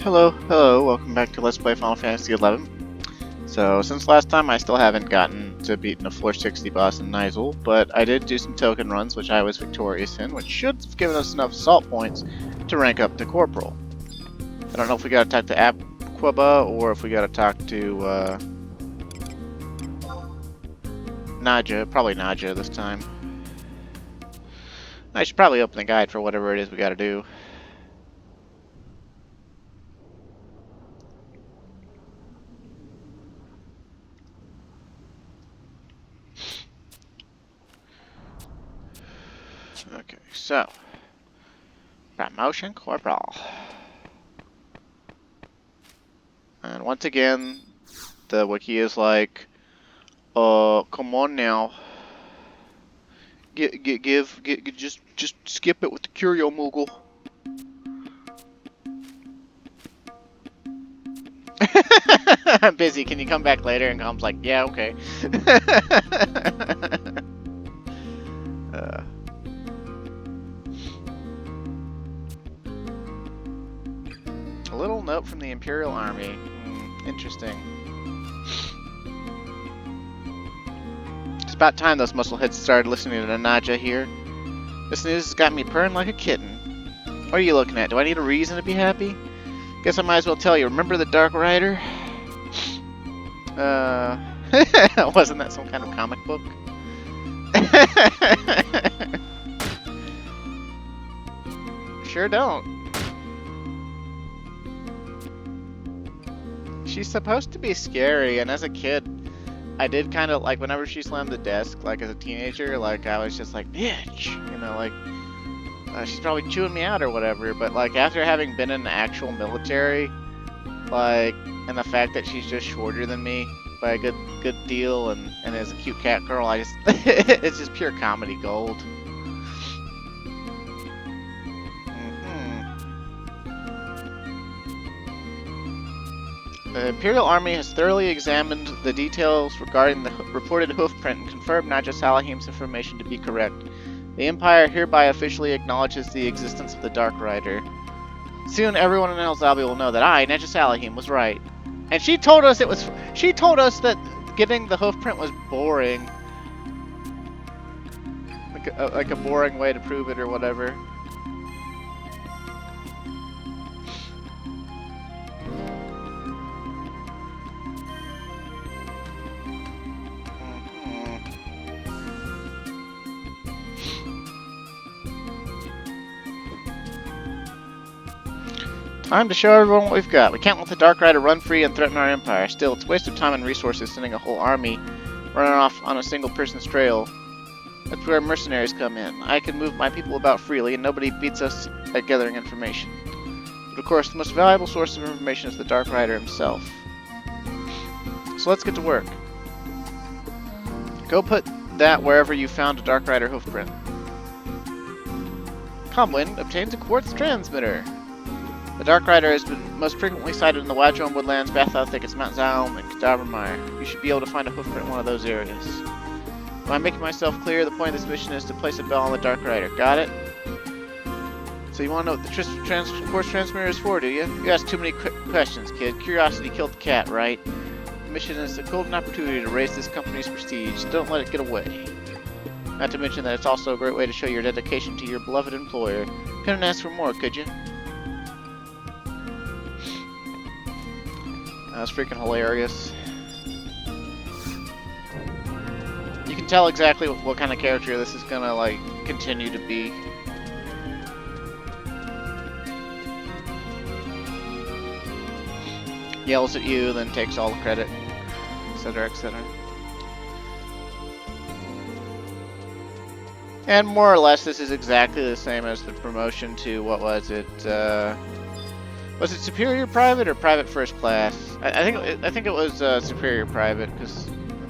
Hello, welcome back to Let's Play Final Fantasy XI. So, since last time I still haven't gotten to beating a 460 boss in Nizul, but I did do some token runs which I was victorious in, which should have given us enough assault points to rank up to Corporal. I don't know if we gotta talk to Aquaba or if we gotta talk to Nadja, probably Nadja this time. I should probably open the guide for whatever it is we gotta do. Okay, so promotion corporal. And once again, the wiki is like, come on now. Just skip it with the Curio Moogle. I'm busy. Can you come back later? And Com's like, yeah, okay. A little note from the Imperial Army. Interesting. It's about time those muscleheads started listening to Nadja here. This news has got me purring like a kitten. What are you looking at? Do I need a reason to be happy? Guess I might as well tell you. Remember the Dark Rider? Wasn't that some kind of comic book? Sure don't. She's supposed to be scary, and as a kid, I did kind of, like, whenever she slammed the desk, like, as a teenager, like, I was just like, bitch, you know, like, she's probably chewing me out or whatever, but, like, after having been in the actual military, like, and the fact that she's just shorter than me by a good deal, and is a cute cat girl, I just, it's just pure comedy gold. The Imperial Army has thoroughly examined the details regarding the reported hoofprint and confirmed Nadja Salahim's information to be correct. The Empire hereby officially acknowledges the existence of the Dark Rider. Soon everyone in El Zabi will know that I, Nadja Salahim, was right. And she told us she told us that getting the hoofprint was boring. Like a boring way to prove it or whatever. Time to show everyone what we've got. We can't let the Dark Rider run free and threaten our empire. Still, it's a waste of time and resources sending a whole army running off on a single person's trail. That's where mercenaries come in. I can move my people about freely, and nobody beats us at gathering information. But of course, the most valuable source of information is the Dark Rider himself. So let's get to work. Go put that wherever you found a Dark Rider hoofprint. Comwind obtains a quartz transmitter. The Dark Rider has been most frequently sighted in the Wadron Woodlands, Bathau Thickets, Mount Zaum, and Kadavermire. You should be able to find a hoofprint in one of those areas. Am I making myself clear? The point of this mission is to place a bell on the Dark Rider. Got it? So you want to know what the quartz transmitter is for, do you? You ask too many questions, kid. Curiosity killed the cat, right? The mission is a golden opportunity to raise this company's prestige. Don't let it get away. Not to mention that it's also a great way to show your dedication to your beloved employer. Couldn't ask for more, could you? That's freaking hilarious. You can tell exactly what kind of character this is gonna, like, continue to be. Yells at you, then takes all the credit, etc., etc. And more or less, this is exactly the same as the promotion to, what was it, was it Superior Private or Private First Class? I think it was Superior Private, because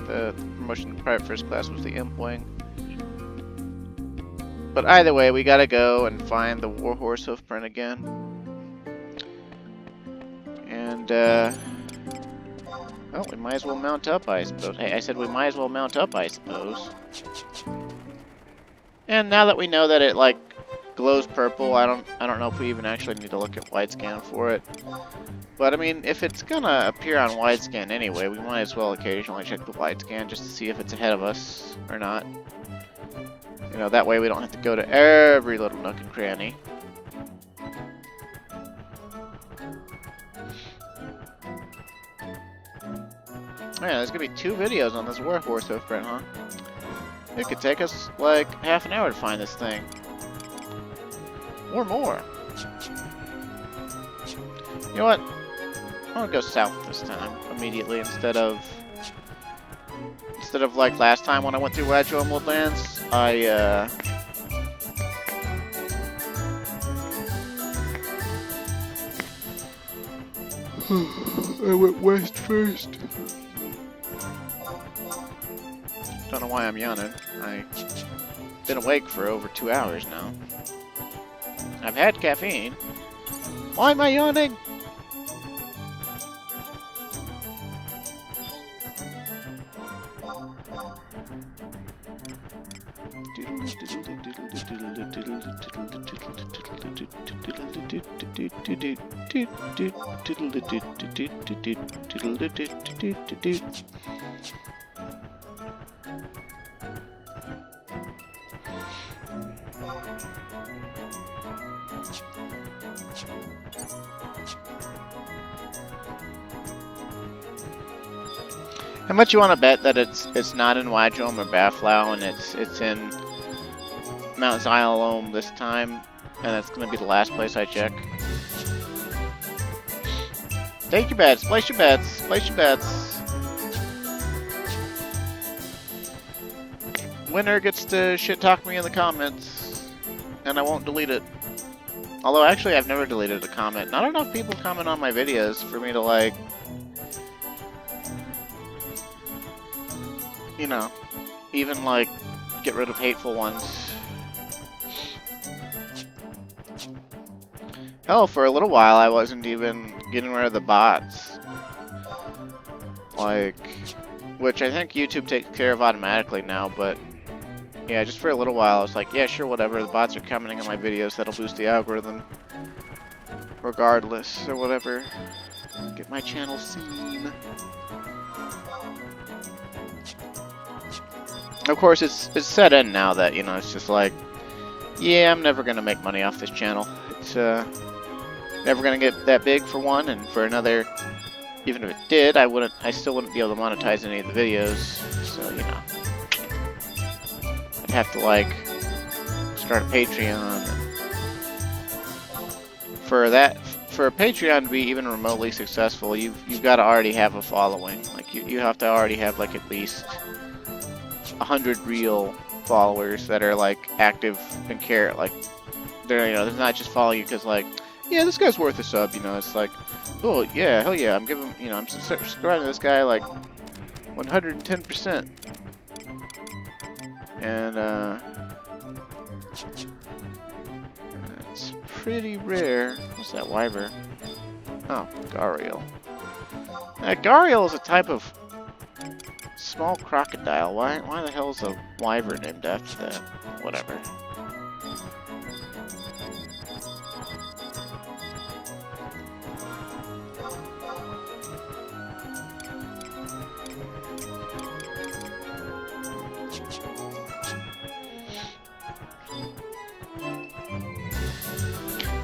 the promotion to Private First Class was the Imp Wing. But either way, we gotta go and find the Warhorse Hoofprint again. And, well, we might as well mount up, I suppose. Hey, I said we might as well mount up, I suppose. And now that we know that it, like, glows purple. I don't know if we even actually need to look at wide scan for it. But I mean, if it's gonna appear on wide scan anyway, we might as well occasionally check the wide scan just to see if it's ahead of us or not. You know, that way we don't have to go to every little nook and cranny. Man, there's gonna be 2 videos on this Warhorse Hoofprint, huh? It could take us like half an hour to find this thing. Or more. You know what? I'm gonna go south this time immediately instead of like last time when I went through Wadjo and Woodlands. I went west first. Don't know why I'm yawning. I've been awake for over 2 hours now. I've had caffeine. Why am I yawning? How much you want to bet that it's not in Wadjom or Baflau and it's in Mount Xylome this time, and that's gonna be the last place I check. Take your bets, place your bets, place your bets. Winner gets to shit talk me in the comments, and I won't delete it. Although actually I've never deleted a comment. Not enough people comment on my videos for me to like, you know, even like get rid of hateful ones. Hell, for a little while I wasn't even getting rid of the bots. Like, which I think YouTube takes care of automatically now, but yeah, just for a little while I was like, yeah, sure, whatever, the bots are commenting on my videos, that'll boost the algorithm. Regardless, or whatever. Get my channel seen. Of course, it's set in now that, you know, it's just like, yeah, I'm never gonna make money off this channel. It's never gonna get that big for one, and for another, even if it did, I still wouldn't be able to monetize any of the videos. So, you know, I'd have to like start a Patreon. For a Patreon to be even remotely successful, you've got to already have a following. Like you have to already have like at least 100 real followers that are like active and care. Like they're, you know, they're not just following you because like, yeah, this guy's worth a sub. You know, it's like, oh yeah, hell yeah, I'm giving, you know, I'm subscribing to this guy like 110%. And it's pretty rare. What's that wyvern? Oh, Gharial. Gharial is a type of small crocodile. Why the hell is a wyvern named after that? Whatever.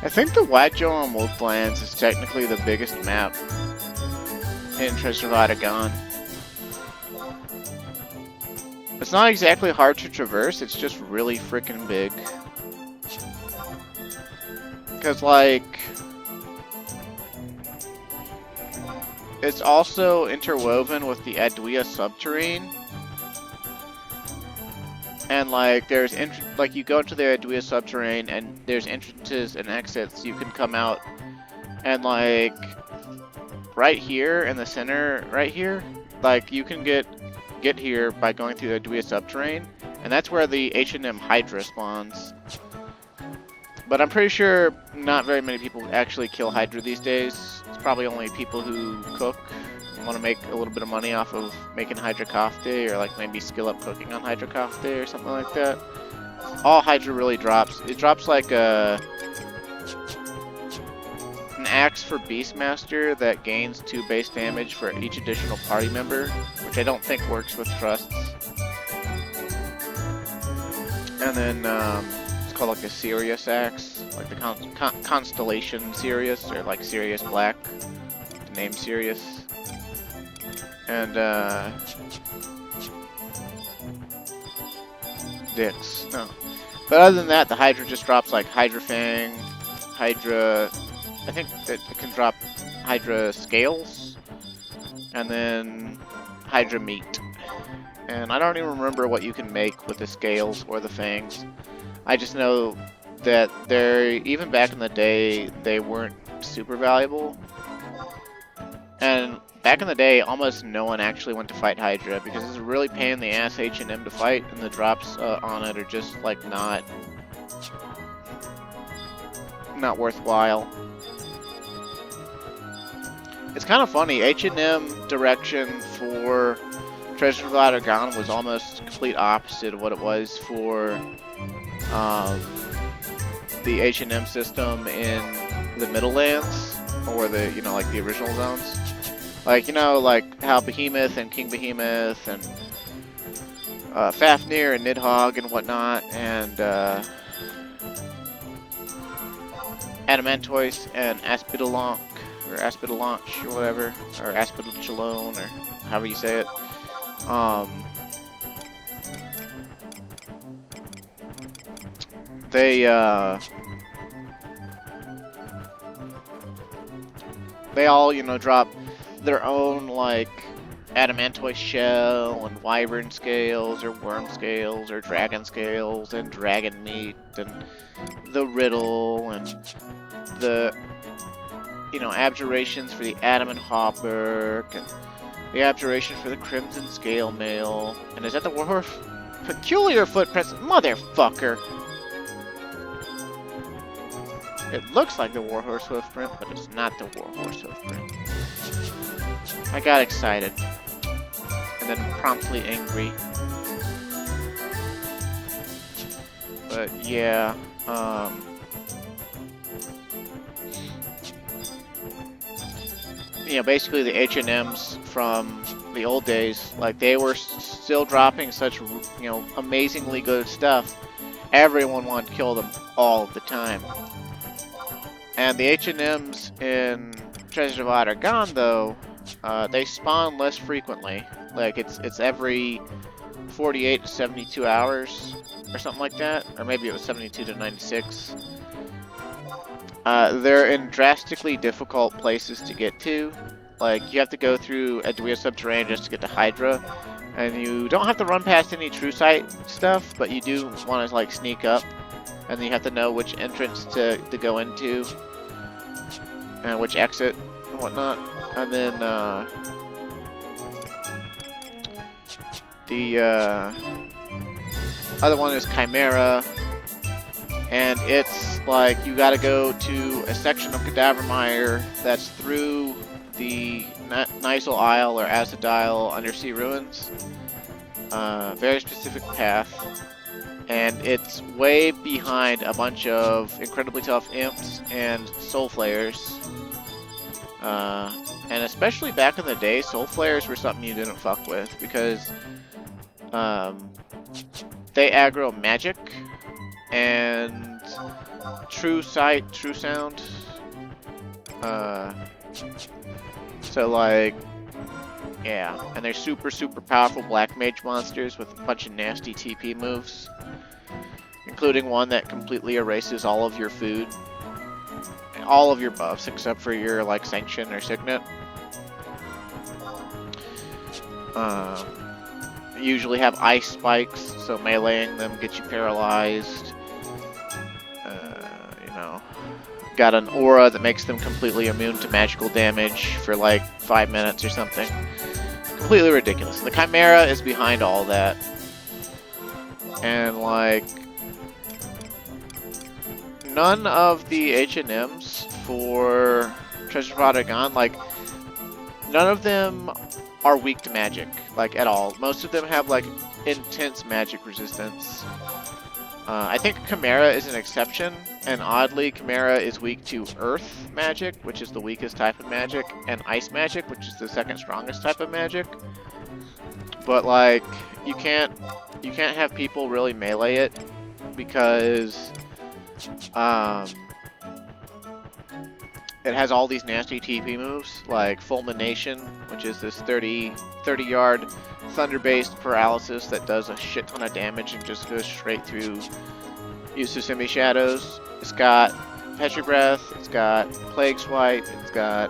I think the Wadjo and Wolflands is technically the biggest map in Treasure of Otagon. It's not exactly hard to traverse, it's just really freaking big. Because, like, it's also interwoven with the Adwea subterrane. And, like, there's, like, you go into the Adwea subterrane, and there's entrances and exits you can come out. And, like, right here in the center, right here, like, you can get here by going through the Adwea subterrane. And that's where the H&M Hydra spawns. But I'm pretty sure not very many people actually kill Hydra these days. It's probably only people who cook and want to make a little bit of money off of making Hydra Kofte, or like maybe skill up cooking on Hydra Kofte or something like that. all Hydra really drops. It drops like an axe for Beastmaster that gains 2 base damage for each additional party member, which I don't think works with trusts. And then it's called like a Sirius axe, like the constellation Sirius, or like Sirius Black, the name Sirius. And Dix, no. But other than that, the Hydra just drops like Hydra Fang, Hydra. I think that it can drop Hydra Scales, and then Hydra Meat. And I don't even remember what you can make with the Scales or the Fangs. I just know that even back in the day, they weren't super valuable. And back in the day, almost no one actually went to fight Hydra because it's a really pain in the ass H&M to fight, and the drops on it are just like not worthwhile. It's kind of funny. H&M direction for Treasure of the Latter Gone was almost complete opposite of what it was for the H&M system in the Middlelands, or the like the original zones. Like like how Behemoth and King Behemoth and Fafnir and Nidhogg and whatnot, and Adamantoise and Aspidalonk, or Aspidalanch, or whatever, or Aspidalchalone, or however you say it. They all, drop their own, like, Adamantoise shell, and Wyvern scales, or Worm scales, or Dragon scales, and Dragon meat, and the Riddle, and the, abjurations for the Adamant Hauberk, and the abjuration for the Crimson Scale Mail. And is that the Warhorse? Peculiar Footprints? Motherfucker! It looks like the Warhorse Hoofprint, but it's not the Warhorse Hoofprint. I got excited. And then promptly angry. But yeah, basically the H&Ms from the old days, like, they were still dropping such, amazingly good stuff. Everyone wanted to kill them all the time. And the H&Ms in Treasure of Latter Gone, though, they spawn less frequently. Like, it's every 48 to 72 hours, or something like that. Or maybe it was 72 to 96. They're in drastically difficult places to get to. Like, you have to go through Edwea Subterranean just to get to Hydra. And you don't have to run past any true sight stuff, but you do want to, like, sneak up. And then you have to know which entrance to go into, and which exit, and whatnot. And then, the other one is Chimera, and it's like you gotta go to a section of Cadavermire that's through the Nysel Isle or Acid Isle Undersea Ruins. Very specific path. And it's way behind a bunch of incredibly tough imps and soul flayers. And especially back in the day, soul flayers were something you didn't fuck with, because they aggro magic and true sight, true sound. So, like, yeah, and they're super powerful black mage monsters with a bunch of nasty TP moves, including one that completely erases all of your food, all of your buffs except for your, like, Sanction or Signet. Usually have ice spikes, so meleeing them gets you paralyzed. Got an aura that makes them completely immune to magical damage for like 5 minutes or something. Completely ridiculous. The Chimera is behind all that. And, like, none of the H&Ms for Treasure of Latter Gone, like, none of them are weak to magic, like, at all. Most of them have, like, intense magic resistance. I think Chimera is an exception, and oddly, Chimera is weak to Earth magic, which is the weakest type of magic, and Ice magic, which is the second strongest type of magic. But like, you can't have people really melee it because it has all these nasty TP moves, like Fulmination, which is this 30-yard thunder-based paralysis that does a shit ton of damage and just goes straight through Yususimi Shadows. It's got Petri Breath, it's got Plague Swipe, it's got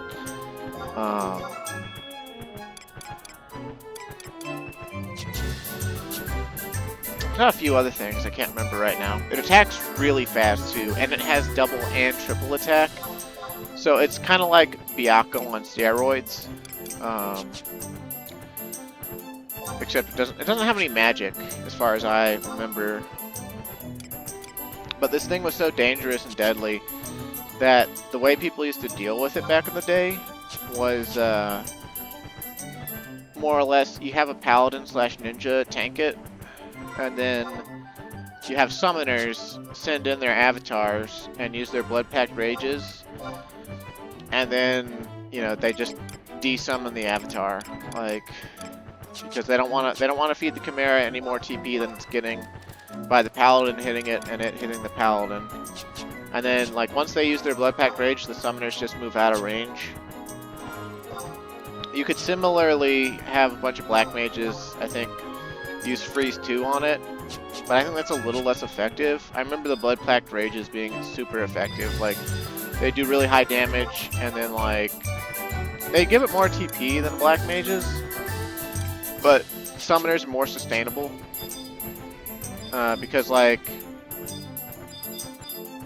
a few other things I can't remember right now. It attacks really fast too, and it has double and triple attack. So it's kind of like Byakuya on steroids, except it doesn't have any magic as far as I remember. But this thing was so dangerous and deadly that the way people used to deal with it back in the day was more or less you have a paladin / ninja tank it, and then you have summoners send in their avatars and use their blood pact rages, and then they just de-summon the avatar, like, because they don't want to feed the Chimera any more TP than it's getting by the paladin hitting it and it hitting the paladin. And then like once they use their blood pact rage, the summoners just move out of range. You could similarly have a bunch of black mages, I think, use freeze 2 on it, but I think that's a little less effective. I remember the blood pact rages being super effective. Like, they do really high damage, and then like they give it more TP than black mages, but summoners are more sustainable because like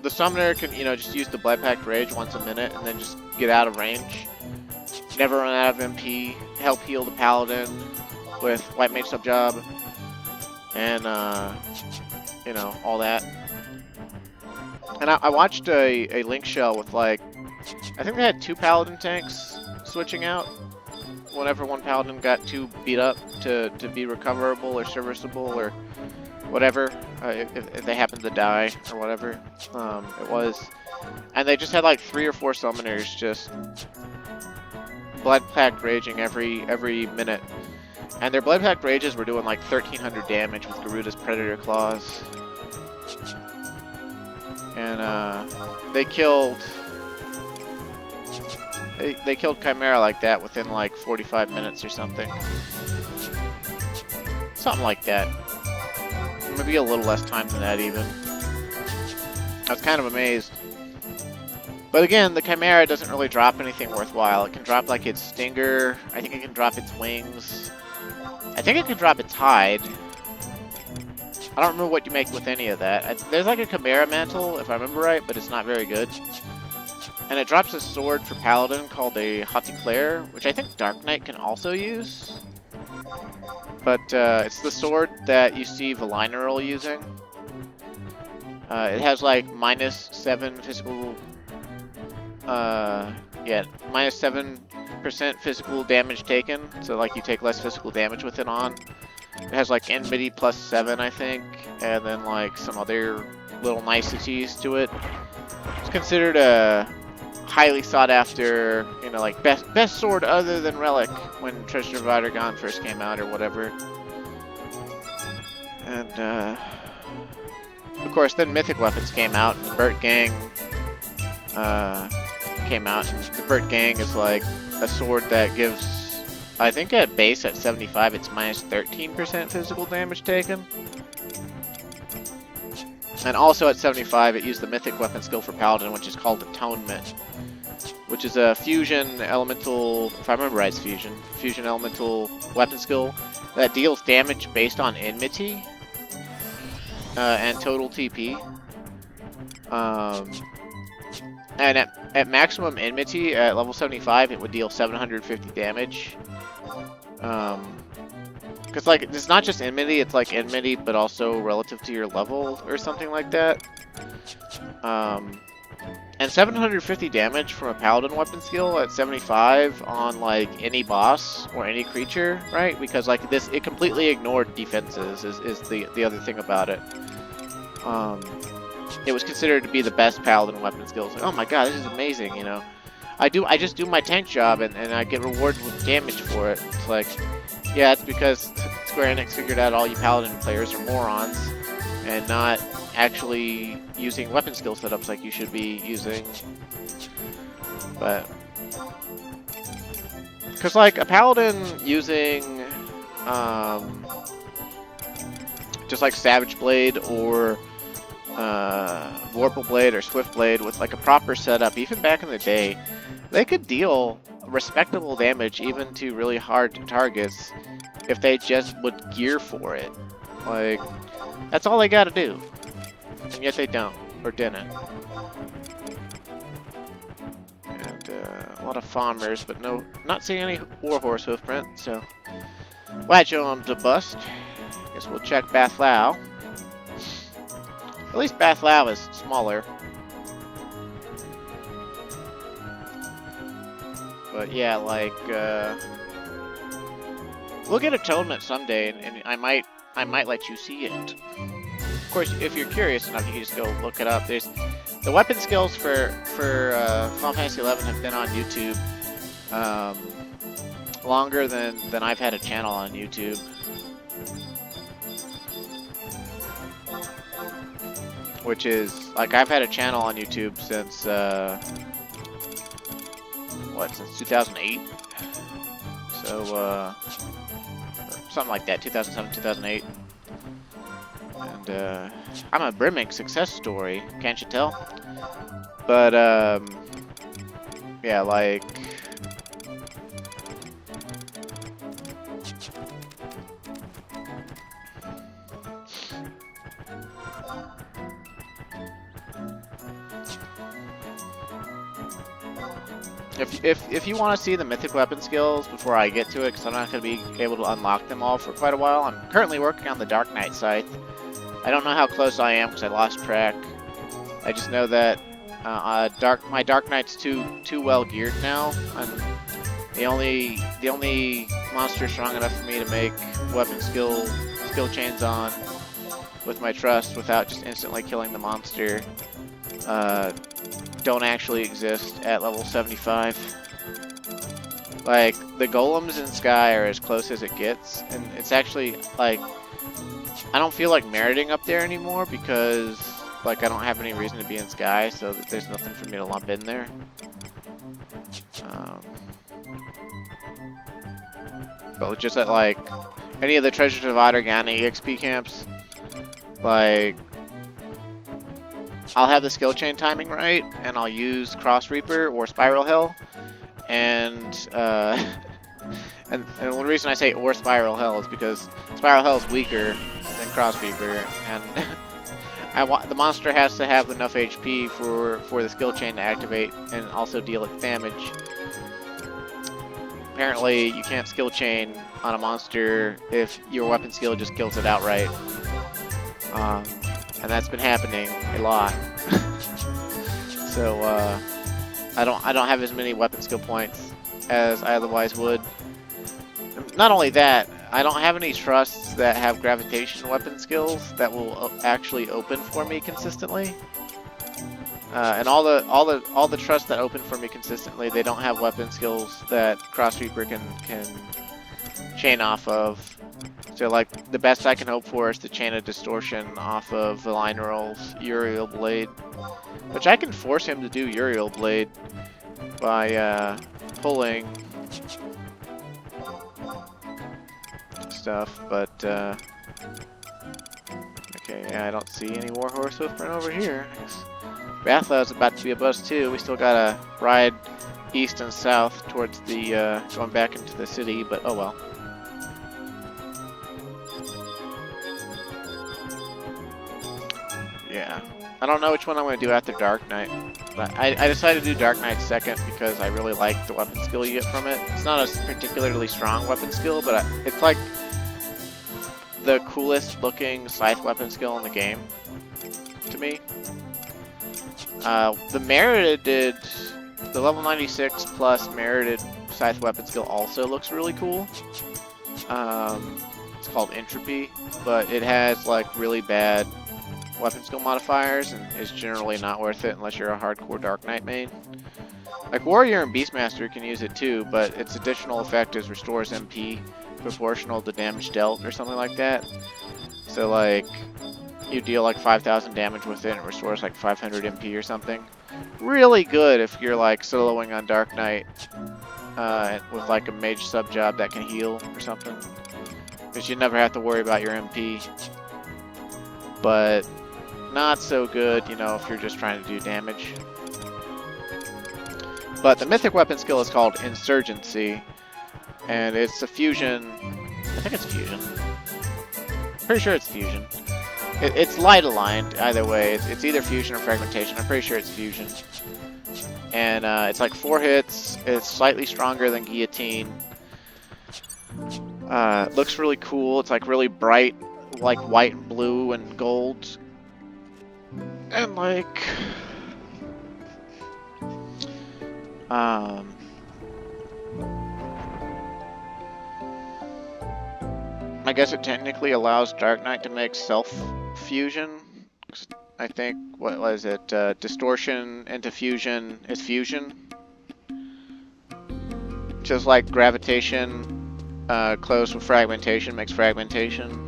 the summoner can just use the blood pact rage once a minute and then just get out of range, never run out of MP, help heal the paladin with white mage sub job, and all that. And I watched a Link shell with like, I think they had 2 paladin tanks switching out whenever one paladin got too beat up to be recoverable or serviceable or whatever, if they happened to die or whatever it was. And they just had like 3 or 4 summoners just blood pact raging every minute. And their blood pact rages were doing like 1300 damage with Garuda's Predator Claws. And they killed Chimera like that within like 45 minutes or something. Something like that. Maybe a little less time than that even. I was kind of amazed. But again, the Chimera doesn't really drop anything worthwhile. It can drop like its Stinger. I think it can drop its Wings. I think it can drop its Hide. I don't remember what you make with any of that. There's like a Chimera Mantle, if I remember right, but it's not very good. And it drops a sword for Paladin called a Haute-Claire, which I think Dark Knight can also use. But it's the sword that you see Valineral using. It has like -7 physical... minus 7% physical damage taken. So like you take less physical damage with it on. It has like enmity +7, I think, and then like some other little niceties to it. It's considered a highly sought after, like best sword other than Relic when Treasure of Vidargon first came out or whatever. And of course then Mythic Weapons came out and the Burt Gang came out. And the Burt Gang is like a sword that gives, I think at base at 75 it's -13% physical damage taken. And also at 75 it used the Mythic Weapon skill for Paladin, which is called Atonement, which is a fusion elemental, if I remember right, it's fusion elemental weapon skill that deals damage based on enmity and total TP. And at maximum enmity at level 75 it would deal 750 damage. Because like it's not just enmity, it's like enmity but also relative to your level or something like that. And 750 damage from a paladin weapon skill at 75 on like any boss or any creature, right? Because like it completely ignored defenses is the other thing about it. it was considered to be the best paladin weapon skills. Like, oh my god, this is amazing, you know. I just do my tank job and I get rewarded with damage for it. It's like, yeah, it's because Square Enix figured out all you paladin players are morons and not actually using weapon skill setups like you should be using. But because like a paladin using just like Savage Blade or Vorpal Blade or Swift Blade with like a proper setup, even back in the day, they could deal respectable damage even to really hard targets if they just would gear for it. Like, that's all they gotta do. And yet they don't, or didn't. And a lot of farmers, but not seeing any Warhorse Hoofprint, so Watch on to bust. Guess we'll check Bathlau. At least Bathlau is smaller. But yeah, like, we'll get Atonement someday, and I might let you see it. Of course, if you're curious enough, you can just go look it up. There's the weapon skills for Final Fantasy XI have been on YouTube longer than I've had a channel on YouTube. Which is, like, I've had a channel on YouTube since, since 2008? So, something like that, 2007, 2008. And, I'm a brimming success story, can't you tell? But, yeah, like... If you want to see the mythic weapon skills before I get to it, because I'm not going to be able to unlock them all for quite a while, I'm currently working on the Dark Knight Scythe. I don't know how close I am because I lost track. I just know that my Dark Knight's too well geared now. The only monster strong enough for me to make weapon skill chains on with my trust without just instantly killing the monster don't actually exist at level 75. Like, the golems in Sky are as close as it gets, and it's actually, like, I don't feel like meriting up there anymore because, like, I don't have any reason to be in Sky, so that there's nothing for me to lump in there. But just at, like, any of the Treasures of Adargani EXP camps, like, I'll have the skill chain timing right, and I'll use Cross Reaper or Spiral Hell, and and the reason I say or Spiral Hell is because Spiral Hell is weaker than Cross Reaper, and the monster has to have enough HP for the skill chain to activate and also deal its damage. Apparently, you can't skill chain on a monster if your weapon skill just kills it outright. And that's been happening a lot. So I don't have as many weapon skill points as I otherwise would. Not only that, I don't have any trusts that have gravitation weapon skills that will actually open for me consistently. And all the trusts that open for me consistently, they don't have weapon skills that Cross Reaper can chain off of. So, like, the best I can hope for is to chain a distortion off of Valineral's Uriel Blade, which I can force him to do Uriel Blade by pulling stuff, but okay, yeah, I don't see any Warhorse Hoofprint over here. Bathlau's about to be a bust too. We still gotta ride east and south towards the going back into the city, but oh well. Yeah, I don't know which one I'm going to do after Dark Knight. But I decided to do Dark Knight second because I really like the weapon skill you get from it. It's not a particularly strong weapon skill, but it's like the coolest looking scythe weapon skill in the game to me. The level 96 plus merited scythe weapon skill also looks really cool. It's called Entropy, but it has like really bad weapon skill modifiers and is generally not worth it unless you're a hardcore Dark Knight main. Like Warrior and Beastmaster can use it too, but its additional effect is restores MP proportional to damage dealt or something like that. So like, you deal like 5,000 damage with it and it restores like 500 MP or something. Really good if you're like soloing on Dark Knight with like a mage sub job that can heal or something. Because you never have to worry about your MP. But not so good, you know, if you're just trying to do damage. But the mythic weapon skill is called Insurgency. And it's a fusion. I think it's fusion. Pretty sure it's fusion. It's light aligned either way. It's either fusion or fragmentation. I'm pretty sure it's fusion. And it's like 4 hits. It's slightly stronger than guillotine. Looks really cool. It's like really bright, like white and blue and gold. And like, I guess it technically allows Dark Knight to make self-fusion. I think, what was it? Distortion into fusion is fusion. Just like gravitation closed with fragmentation makes fragmentation.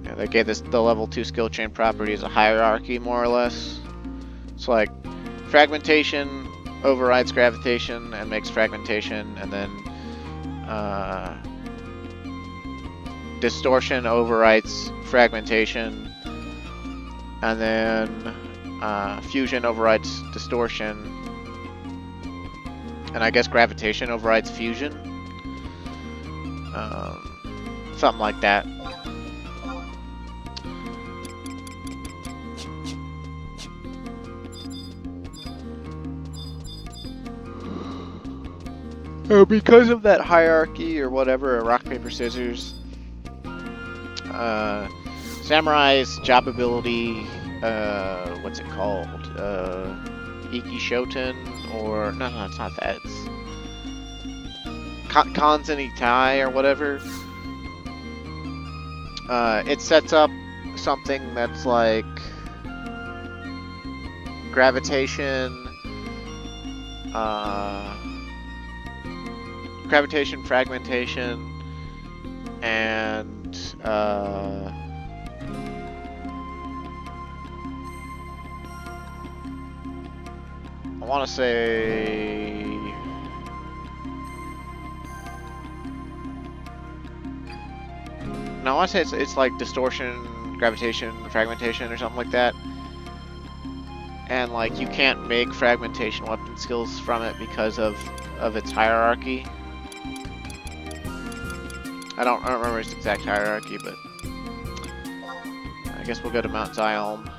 Yeah, they gave this the level 2 skill chain property as a hierarchy, more or less. It's like fragmentation overrides gravitation and makes fragmentation, and then distortion overrides fragmentation, and then fusion overrides distortion, and I guess gravitation overrides fusion. Something like that. Because of that hierarchy or whatever, rock, paper, scissors, Samurai's job ability, what's it called? Iki Shoten, or no, it's not that. It's Kanzen Itai or whatever. It sets up something that's like gravitation, fragmentation, and I want to say no, I want to say it's like distortion, gravitation, fragmentation, or something like that. And like you can't make fragmentation weapon skills from it because of its hierarchy. I don't remember its exact hierarchy, but I guess we'll go to Mount Zion.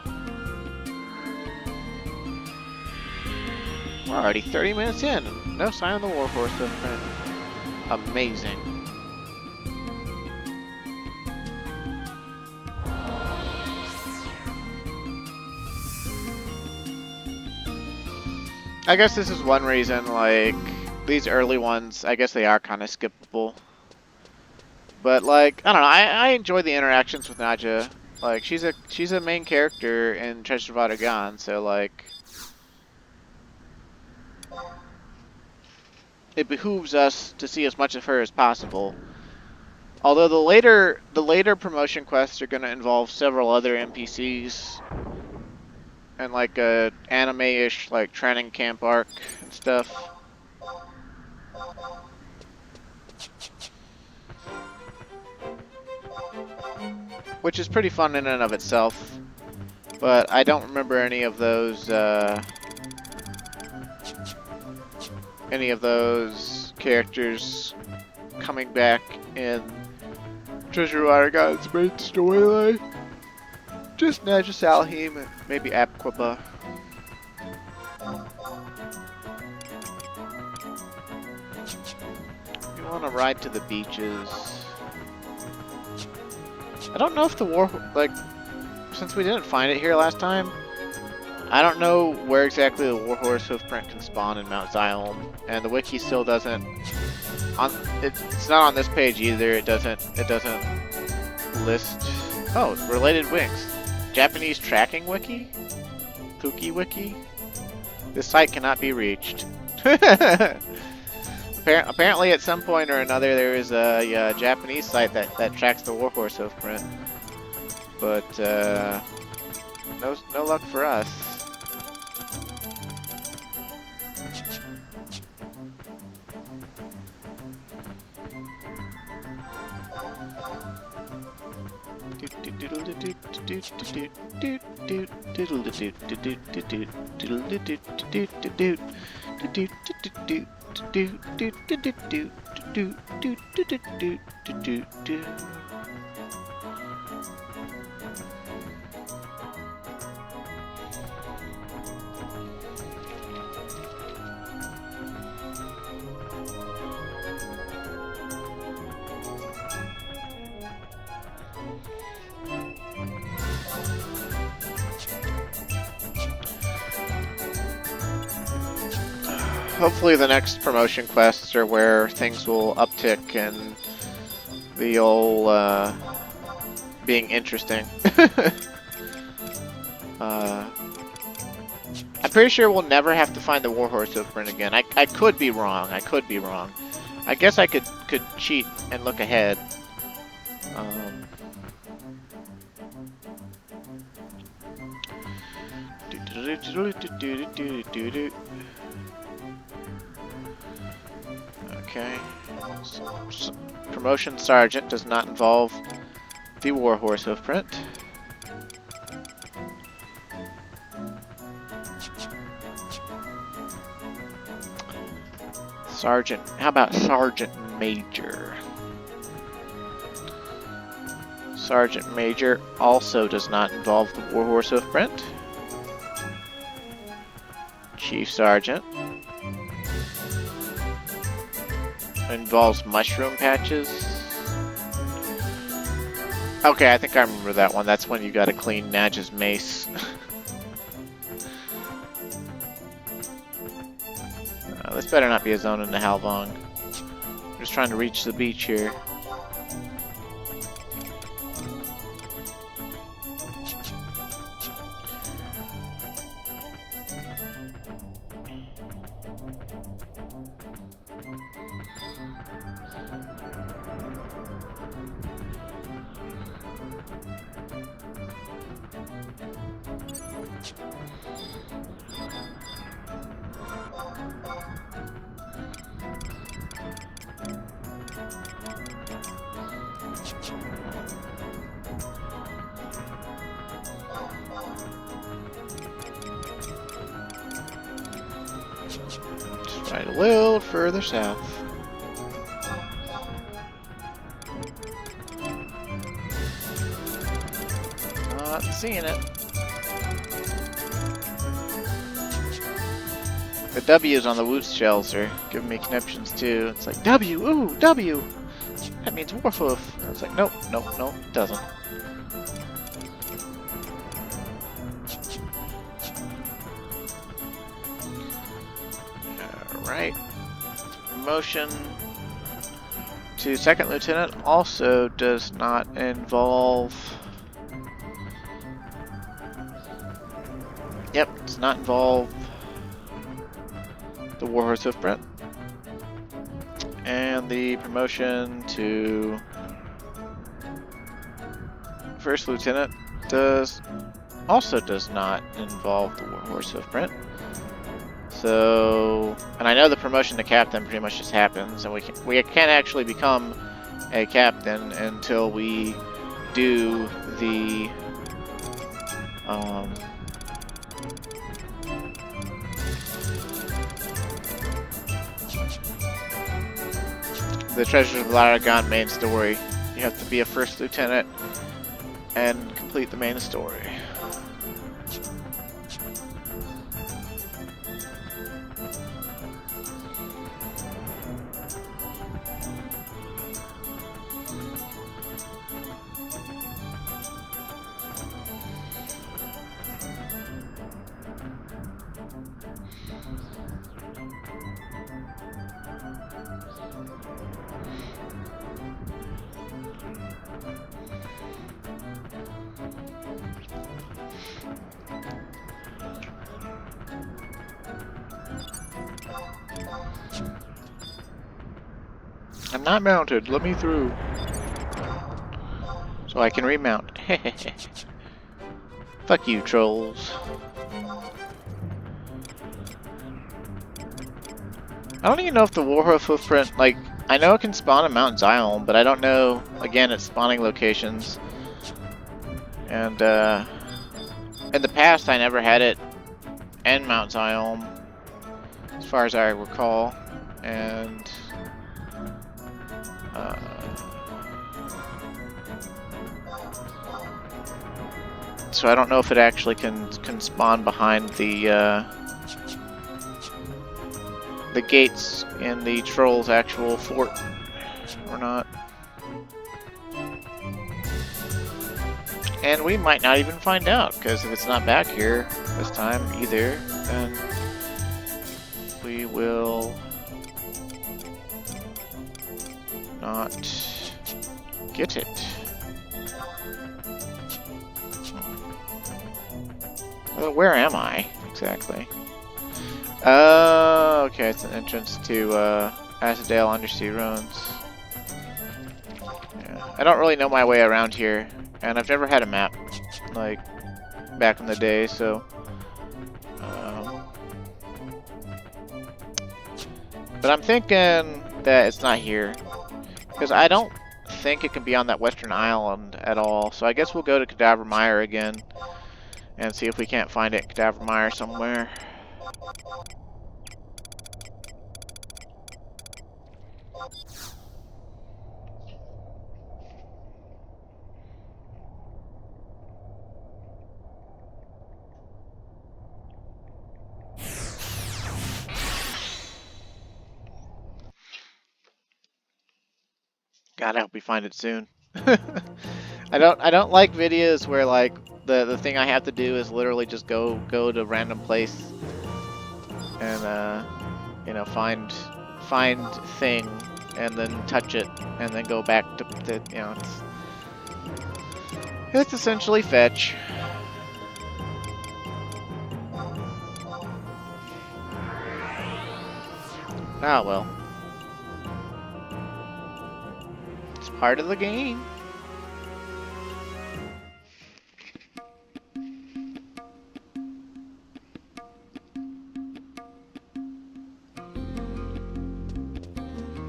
We're already 30 minutes in, and no sign of the Warhorse Hoofprint. Amazing. I guess this is one reason, like, these early ones, I guess they are kind of skippable. But like, I don't know, I enjoy the interactions with Naja. Like, she's a main character in Treasure of Otagon, so like, it behooves us to see as much of her as possible. Although the later promotion quests are going to involve several other NPCs and like a anime-ish like training camp arc and stuff. Which is pretty fun in and of itself, but I don't remember any of those characters coming back in Treasure of Otagon's main storyline. Just Naja Salahim and maybe Aqaba. You want to ride to the beaches. I don't know if the since we didn't find it here last time, I don't know where exactly the Warhorse Hoofprint can spawn in Mount Zion, and the wiki still doesn't. It's not on this page either. It doesn't list Oh, related wings. Japanese tracking wiki? Pookie wiki? This site cannot be reached. Apparently at some point or another there is a Japanese site that tracks the Warhorse Hoofprint. But, no luck for us. Hopefully the next promotion quests are where things will uptick and the old being interesting. I'm pretty sure we'll never have to find the Warhorse Hoofprint again. I could be wrong. I could be wrong. I guess I could cheat and look ahead. Okay. Promotion Sergeant does not involve the Warhorse Hoofprint. Sergeant. How about Sergeant Major? Sergeant Major also does not involve the Warhorse Hoofprint. Chief Sergeant involves mushroom patches. Okay, I think I remember that one. That's when you gotta clean Nadge's mace. This better not be a zone into Halvong. I'm just trying to reach the beach here. Just right a little further south. Not seeing it. The W's on the Woots shells are giving me conniptions too. It's like, W, ooh, W! That means Warhorse Hoof. And it's like, nope, nope, nope, it doesn't. Alright. Promotion to Second Lieutenant also does not involve... Yep, does not involve the Warhorse Hoofprint. And the promotion to First Lieutenant also does not involve the Warhorse Hoofprint. So, and I know the promotion to Captain pretty much just happens, and we can't actually become a Captain until we do the Treasures of Laragon main story. You have to be a First Lieutenant and complete the main story. I'm not mounted. Let me through. So I can remount. Fuck you, trolls. I don't even know if the Warhorse Hoofprint, like, I know it can spawn in Mount Zion, but I don't know, again, its spawning locations. And, in the past, I never had it in Mount Zion, as far as I recall. And, so I don't know if it actually can spawn behind the gates in the troll's actual fort or not. And we might not even find out, because if it's not back here this time either, then we will not get it. Well, where am I exactly? Oh, okay, it's an entrance to Asadale Undersea Ruins. Yeah, I don't really know my way around here, and I've never had a map, like, back in the day, so... but I'm thinking that it's not here, because I don't think it can be on that western island at all, so I guess we'll go to Cadaver Mire again, and see if we can't find it in Cadaver Mire somewhere. God, I hope we find it soon. I don't like videos where like the thing I have to do is literally just go to a random place and you know, find thing and then touch it and then go back to you know, it's essentially fetch. Ah well. It's part of the game.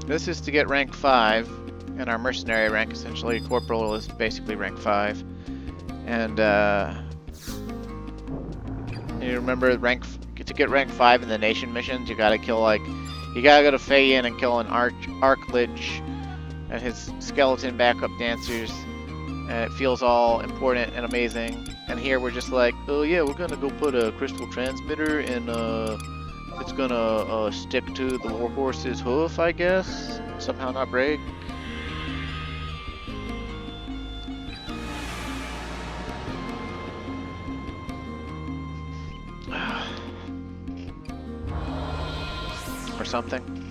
This is to get rank 5, and our mercenary rank essentially. Corporal is basically rank 5. And you remember to get rank 5 in the nation missions, you gotta kill you gotta go to Fayin and kill an Archlich and his skeleton backup dancers, and it feels all important and amazing. And here we're just like, oh yeah, we're gonna go put a crystal transmitter and it's gonna stick to the Warhorse's hoof, I guess. Somehow not break. Or something.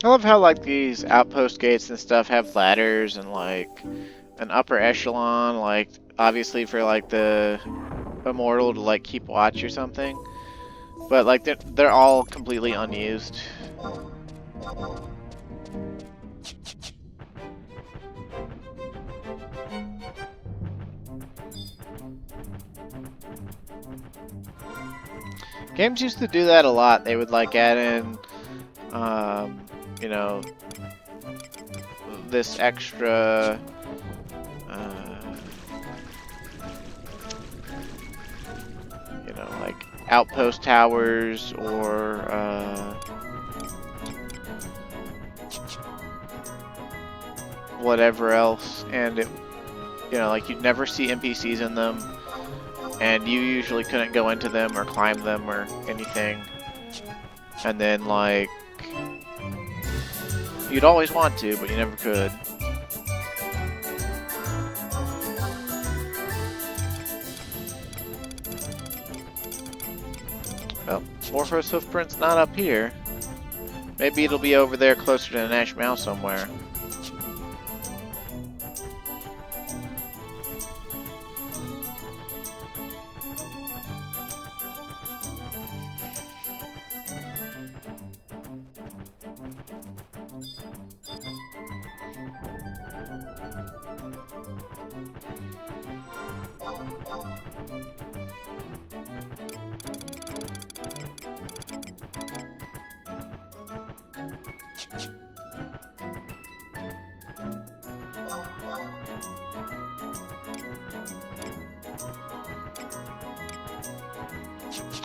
I love how like these outpost gates and stuff have ladders and like an upper echelon, like obviously for like the immortal to like keep watch or something, but like they're all completely unused. Games used to do that a lot. They would like add in you know, this extra you know, like outpost towers or whatever else, and it, you know, like you'd never see NPCs in them, and you usually couldn't go into them or climb them or anything, and then like you'd always want to, but you never could. Warhorse Hoofprint's not up here. Maybe it'll be over there closer to Nash Mao somewhere.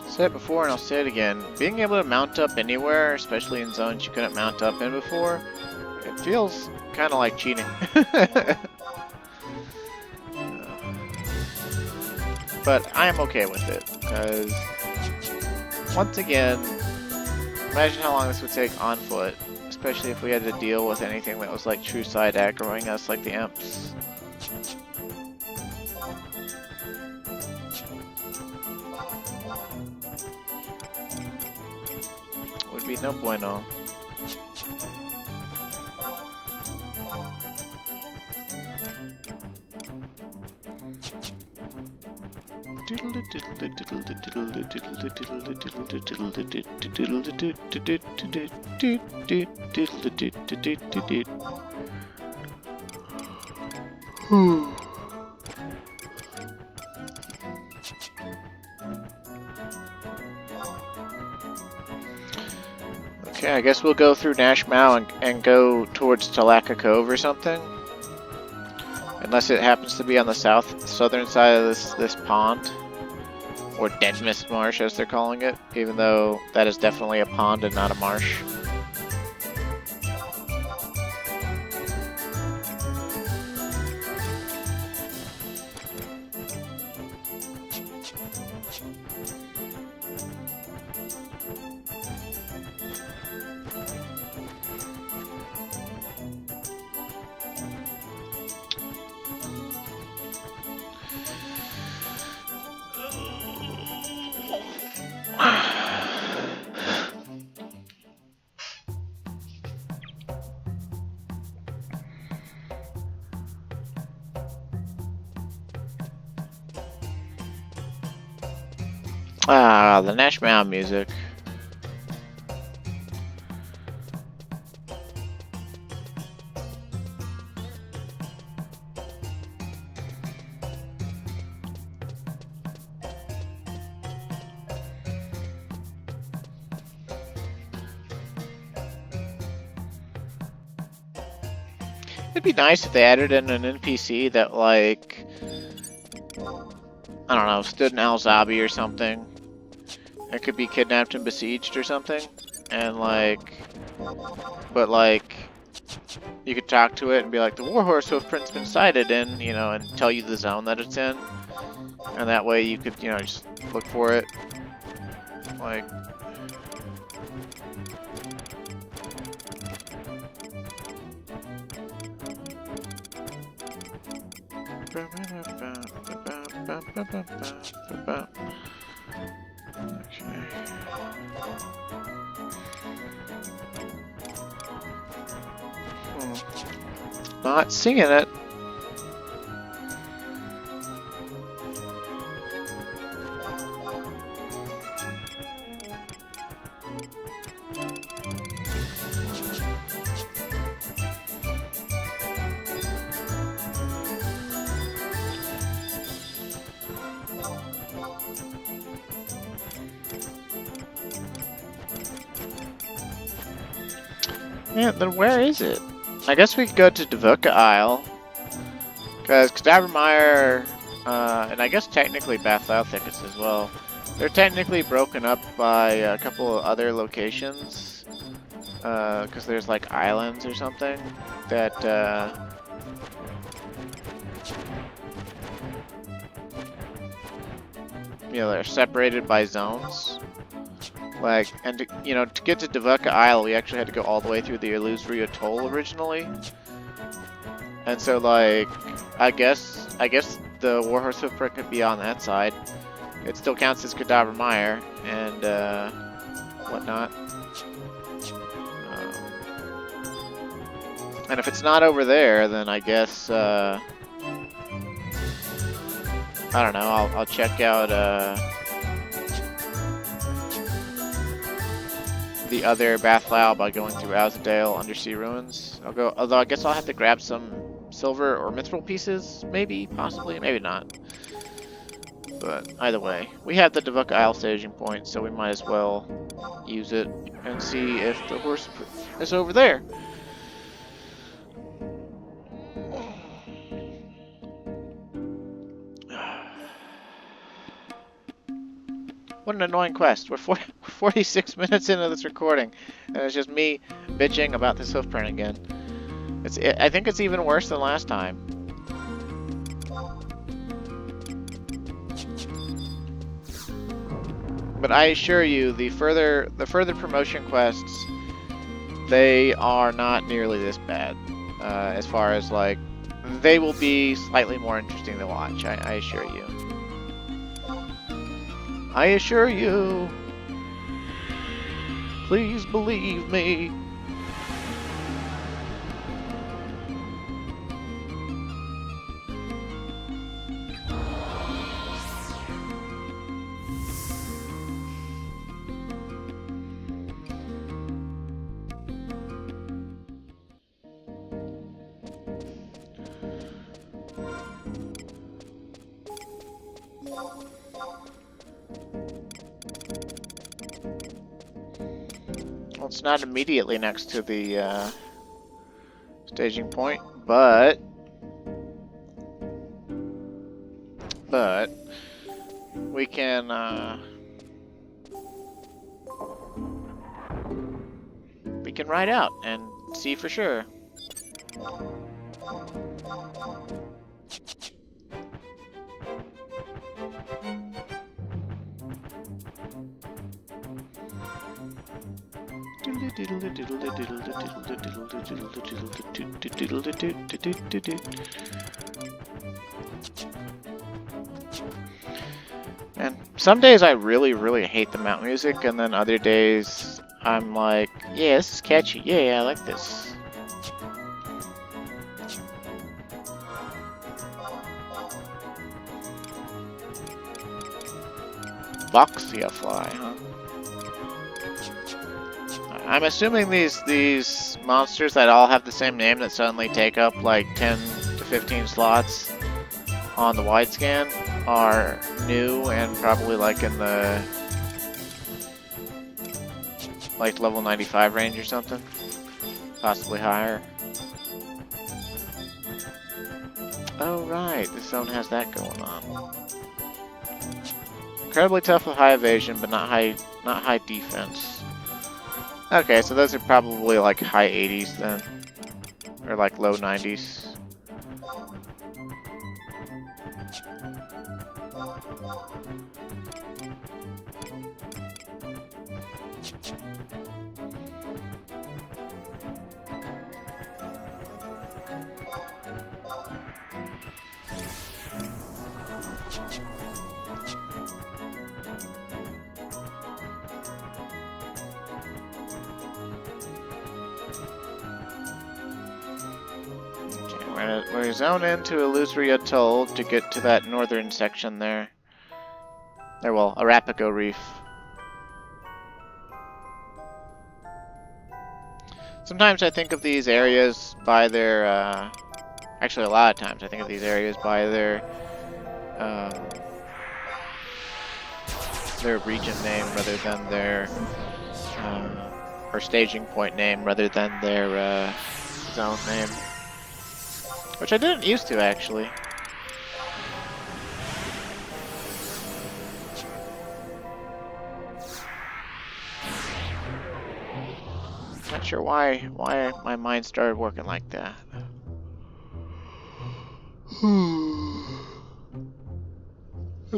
Said it before and I'll say it again. Being able to mount up anywhere, especially in zones you couldn't mount up in before, it feels kind of like cheating. But I am okay with it, because once again, imagine how long this would take on foot, especially if we had to deal with anything that was like true side aggroing us like the imps. Would be no bueno. Okay, I guess we'll go through Nash Mao and go towards Talaka Cove or something. Unless it happens to be on the southern side of this pond. Or Dead Mist Marsh as they're calling it, even though that is definitely a pond and not a marsh. Ah, the Nash Mao music. It'd be nice if they added in an NPC that, like, I don't know, stood in Al-Zabi or something. It could be kidnapped and besieged or something. And, like, but, like, you could talk to it and be like, the Warhorse Hoofprint's been sighted in, you know, and tell you the zone that it's in. And that way you could, you know, just look for it. Like... Not singing it. Yeah, then where is it? I guess we could go to Devoka Isle. Because Cadavermire, and I guess technically Bathau Thickets as well, they're technically broken up by a couple of other locations. Because there's like islands or something that, you know, they're separated by zones. Like, and to, you know, to get to Devoka Isle, we actually had to go all the way through the Illusory Atoll originally. And so, like, I guess the Warhorse Hoofprint could be on that side. It still counts as Cadavermire, and whatnot. And if it's not over there, then I guess I don't know. I'll check out the other Bathlau by going through Azadale Undersea Ruins. I'll go. Although I guess I'll have to grab some silver or mithril pieces, maybe, possibly, maybe not. But either way, we have the Devuk Isle staging point, so we might as well use it and see if the horse is over there. What an annoying quest. We're 46 minutes into this recording, and it's just me bitching about this hoofprint again. I think it's even worse than last time. But I assure you, the further promotion quests, they are not nearly this bad. As far as, like, they will be slightly more interesting to watch, I assure you. I assure you. Please believe me. Well, it's not immediately next to the staging point, but we can ride out and see for sure. And some days I really hate the mount music, and then other days I'm like, yeah, this is catchy. Yeah, I like this. Voxia fly, huh? I'm assuming these monsters that all have the same name that suddenly take up like 10 to 15 slots on the wide scan are new and probably like in the like level 95 range or something, possibly higher. Oh right, this zone has that going on. Incredibly tough with high evasion, but not high defense. Okay, so those are probably like high 80s then, or like low 90s. We're zone into Illusory Atoll to get to that northern section there. Well, Arapago Reef. Sometimes I think of these areas by their, actually a lot of times I think of these areas by their region name rather than their, or staging point name rather than their, zone name. Which I didn't used to, actually. Not sure why my mind started working like that.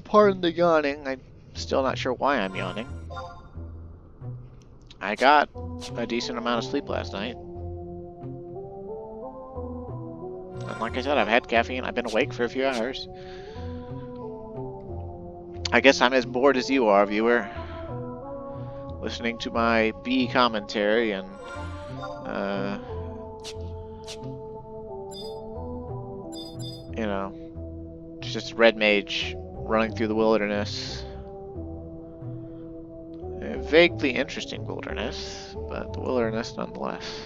Pardon the yawning. I'm still not sure why I'm yawning. I got a decent amount of sleep last night. And like I said, I've had caffeine. I've been awake for a few hours. I guess I'm as bored as you are, viewer. listening to my bee commentary and you know, just red mage running through the wilderness. A vaguely interesting wilderness, but the wilderness nonetheless.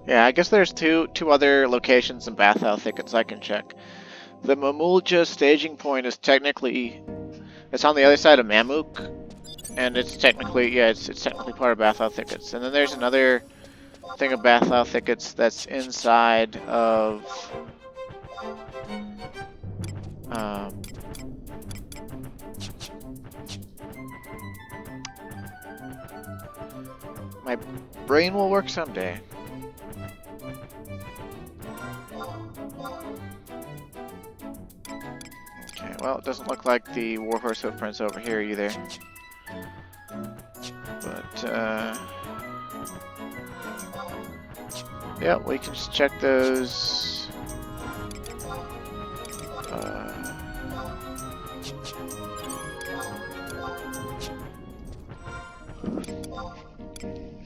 Yeah, I guess there's two other locations in Bathhouse Thickets I can check. The Mamulja staging point is technically, it's on the other side of Mamuk, and it's technically, yeah, it's technically part of Bathhouse Thickets. And then there's another thing of Bathhouse Thickets that's inside of my brain will work someday. Okay, well, it doesn't look like the Warhorse Hoofprint's over here either. But, yeah, we can just check those.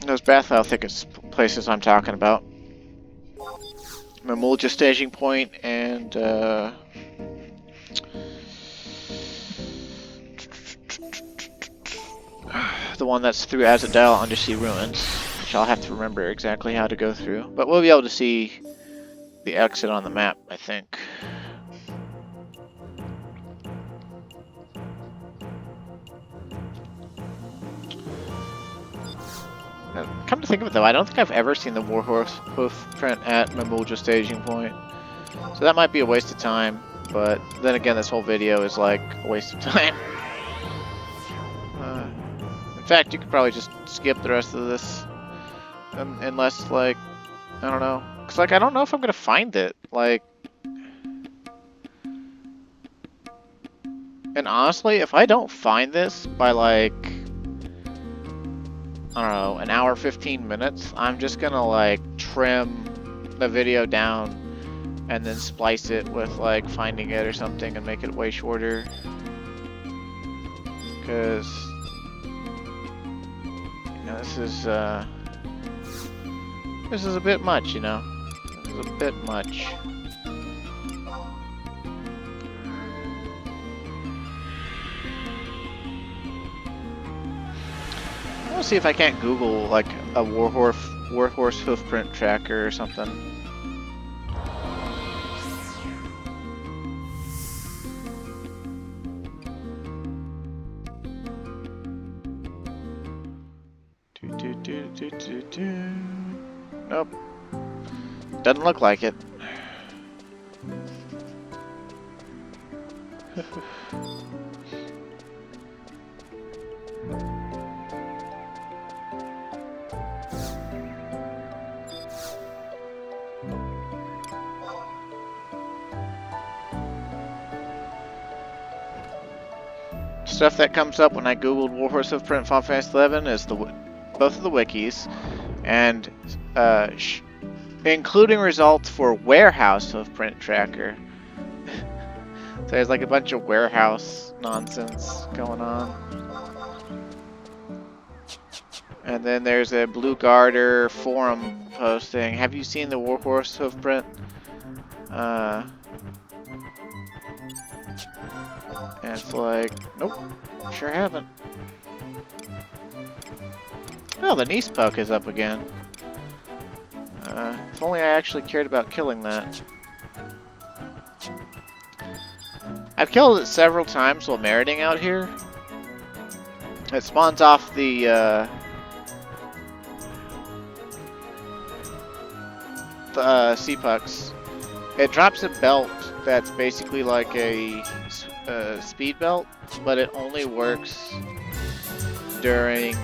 Those Bathhouse Thickets places I'm talking about. Mamulja staging point and the one that's through Azadel Undersea Ruins, which I'll have to remember exactly how to go through. But we'll be able to see the exit on the map, I think. Come to think of it though, I don't think I've ever seen the Warhorse Hoofprint at Mamulja staging point. So that might be a waste of time, but then again this whole video is like a waste of time. In fact, you could probably just skip the rest of this. Unless, like, I don't know. Because, like, I don't know if I'm going to find it. Like, and honestly, if I don't find this by, like, I don't know, an hour, 15 minutes, I'm just gonna, like, trim the video down and then splice it with, like, finding it or something and make it way shorter. Because, you know, this is a bit much, you know? This is a bit much. I'll see if I can't Google like a Warhorse Hoofprint tracker or something. Nope. Doesn't look like it. Stuff that comes up when I googled Warhorse Hoofprint Final Fantasy XI is both of the wikis, and including results for Warehouse Hoofprint Tracker. So there's like a bunch of warehouse nonsense going on. And then there's a Blue Garter forum posting. Have you seen the Warhorse Hoofprint? And it's like, nope, sure haven't. Oh, the Nice Poke is up again. If only I actually cared about killing that. I've killed it several times while meriting out here. It spawns off the sea pucks. It drops a belt that's basically like a speed belt, but it only works during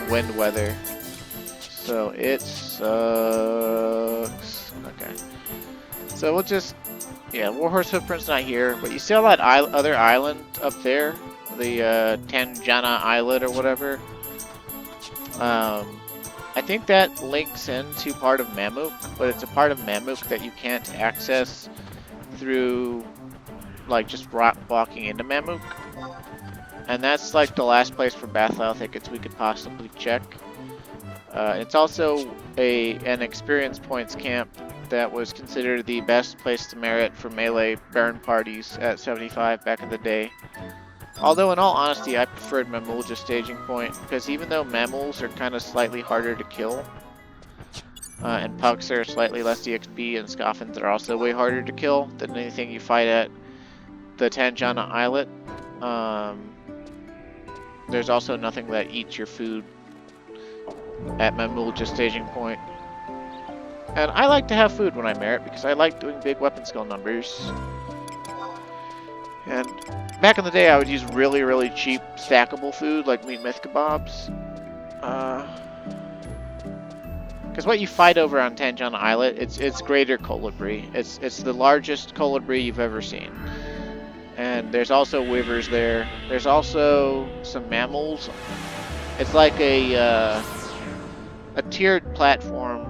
wind weather. So it sucks. Okay. So we'll just, yeah, Warhorse Hoofprint's not here, but you see all that other island up there, the Tanjana Islet or whatever. I think that links into part of Mammook, but it's a part of Mammook that you can't access through, like, just walking into Mammook. And that's, like, the last place for Bathtile thickets we could possibly check. It's also an experience points camp that was considered the best place to merit for melee burn parties at 75 back in the day. Although, in all honesty, I preferred Mamulja staging point, because even though Mamuls are kind of slightly harder to kill, and Pucks are slightly less EXP, and Scoffins are also way harder to kill than anything you fight at the Tanjana Islet, there's also nothing that eats your food at Mamulja staging point. And I like to have food when I merit, because I like doing big weapon skill numbers. And back in the day, I would use really, really cheap stackable food like meat myth kebabs. Because what you fight over on Tanjana Islet, it's greater colibri. It's the largest colibri you've ever seen. And there's also wyvers there. There's also some mammals. It's like a tiered platform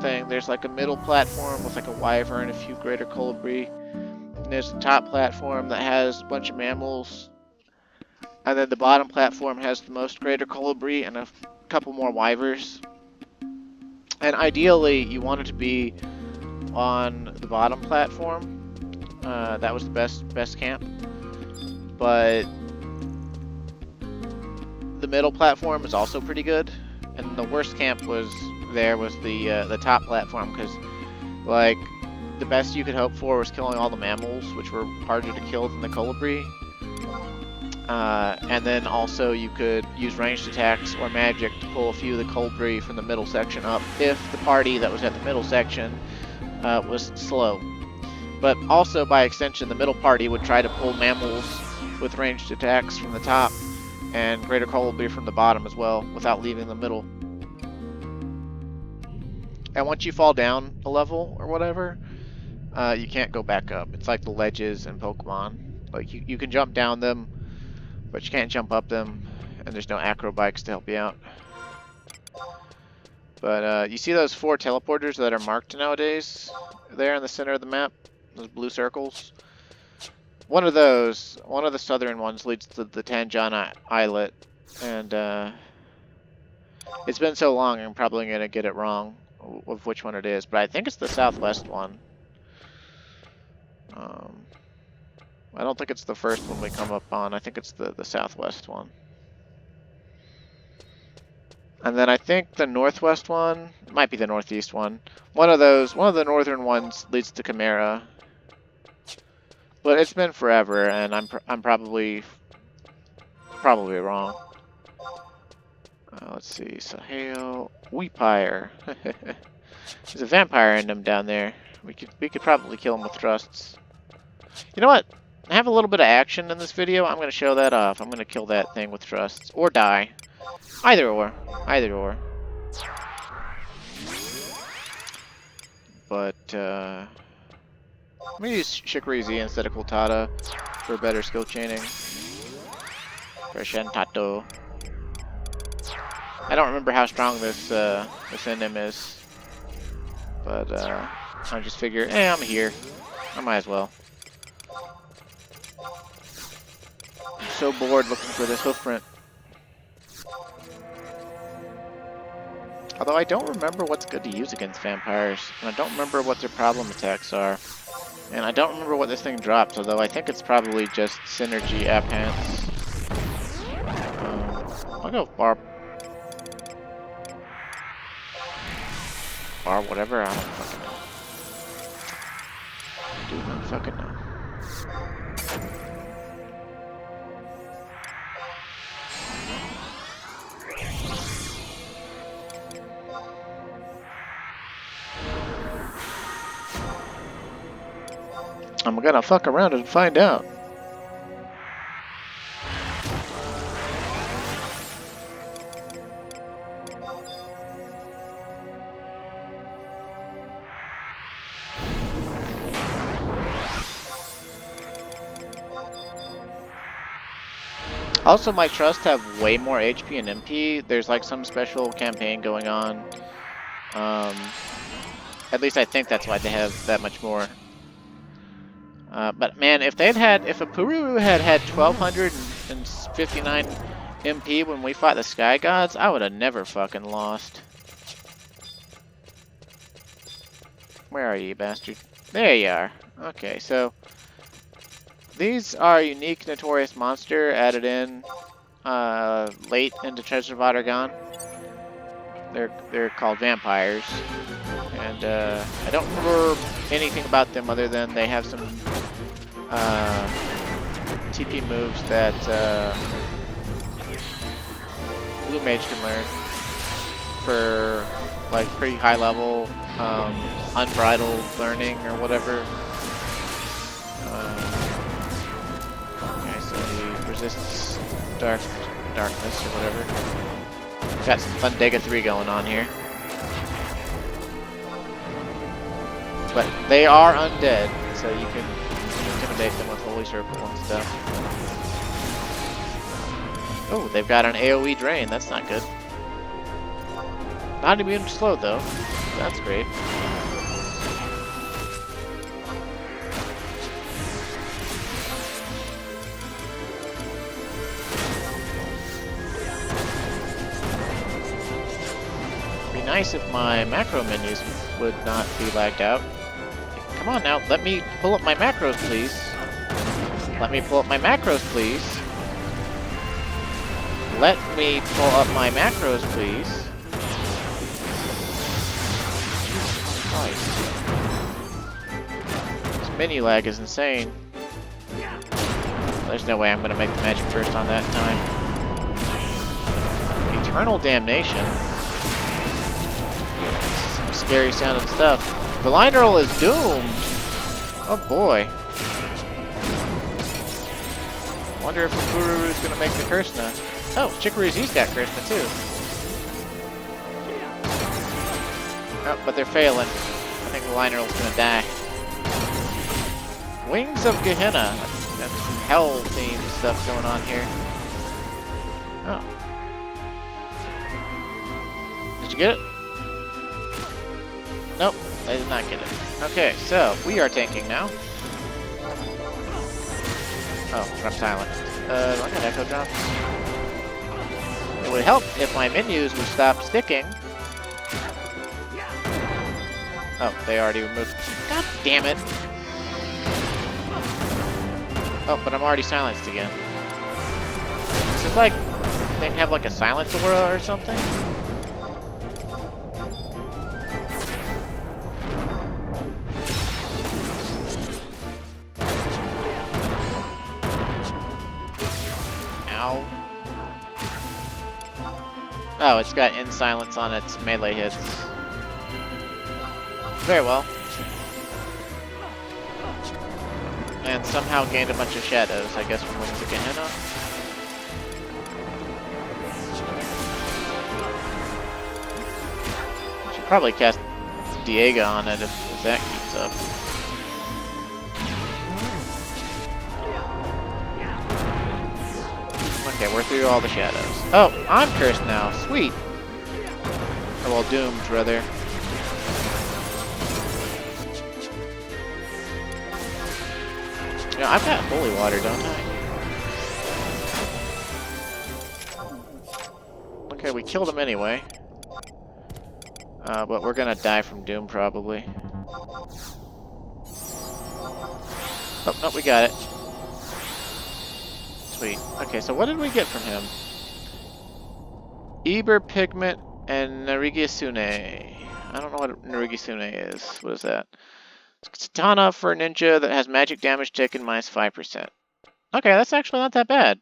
thing. There's like a middle platform with like a wyvern and a few greater colibri. And there's the top platform that has a bunch of mammals. And then the bottom platform has the most greater colibri and a couple more wyvers. And ideally, you want it to be on the bottom platform. That was the best camp. But the middle platform is also pretty good. And the worst camp was the top platform, because like the best you could hope for was killing all the mammals, which were harder to kill than the colibri. And then also you could use ranged attacks or magic to pull a few of the colibri from the middle section up if the party that was at the middle section was slow. But also, by extension, the middle party would try to pull mammals with ranged attacks from the top and greater colibri from the bottom as well, without leaving the middle. And once you fall down a level or whatever, you can't go back up. It's like the ledges in Pokemon. Like, you can jump down them, but you can't jump up them, and there's no acro bikes to help you out. But you see those 4 teleporters that are marked nowadays there in the center of the map? Those blue circles? One of those, one of the southern ones, leads to the Tanjana Islet, and it's been so long I'm probably going to get it wrong of which one it is, but I think it's the southwest one. I don't think it's the first one we come up on. I think it's the southwest one. And then I think the northwest one might be the northeast one. One of the northern ones leads to Chimera. But it's been forever, and I'm probably wrong. Let's see, Sahel, Oupire. There's a vampire in them down there. We could probably kill him with thrusts. You know what? I have a little bit of action in this video. I'm going to show that off. I'm going to kill that thing with thrusts. Or die. Either or. Either or. But, I'm going to use Shikrizi instead of Kultada for better skill chaining. Crescentato. I don't remember how strong this Ascendum is. But, I just figure, I'm here. I might as well. I'm so bored looking for this hoofprint. Although I don't remember what's good to use against vampires. And I don't remember what their problem attacks are. And I don't remember what this thing drops, although I think it's probably just Synergy App Pants. I'll go Bar, whatever, I don't fucking know. Do not fucking know. I'm gonna fuck around and find out. Also, my Trust have way more HP and MP. There's like some special campaign going on. At least I think that's why they have that much more. But man, if a Pururu had 1259 MP when we fought the Sky Gods, I would have never fucking lost. Where are you, bastard? There you are. Okay, so these are unique Notorious Monster added in late into Treasure of Ottergon. They're called vampires, and I don't remember anything about them other than they have some TP moves that Blue Mage can learn for like pretty high level unbridled learning or whatever. Okay, so he resists darkness or whatever. Got some Thundega 3 going on here. But they are undead, so you can intimidate them with Holy Circle and stuff. Oh, they've got an AoE drain, that's not good. Not immune to slow though, that's great. Nice if my macro menus would not be lagged out. Come on now, let me pull up my macros, please. Let me pull up my macros, please. Let me pull up my macros, please. Jesus Christ. This menu lag is insane. There's no way I'm gonna make the magic burst on that time. Eternal Damnation. Scary sounding stuff. The line roll is doomed. Oh boy. Wonder if Pururu's gonna make the Kursna. Oh, Chikaruzi's got Kursna too. Oh, but they're failing. I think the line roll's gonna die. Wings of Gehenna. That's some hell themed stuff going on here. Oh. Did you get it? Nope, I did not get it. Okay, so we are tanking now. Oh, I'm silent. I got Echo Drop. It would help if my menus would stop sticking. Oh, they already removed. God damn it! Oh, but I'm already silenced again. Is it like they have like a silence aura or something? Oh, it's got in silence on its melee hits. Very well. And somehow gained a bunch of shadows, I guess, from Wings of Gehenna. Should probably cast Diego on it if that keeps up. Okay, we're through all the shadows. Oh, I'm cursed now. Sweet. Or, well, doomed, rather. Yeah, I've got holy water, don't I? Okay, we killed him anyway. But we're gonna die from doom, probably. Oh, no, we got it. Sweet. Okay, so what did we get from him? Eber Pigment and Narigisune. I don't know what Narigisune is. What is that? It's a katana for a ninja that has magic damage taken minus 5%. Okay, that's actually not that bad.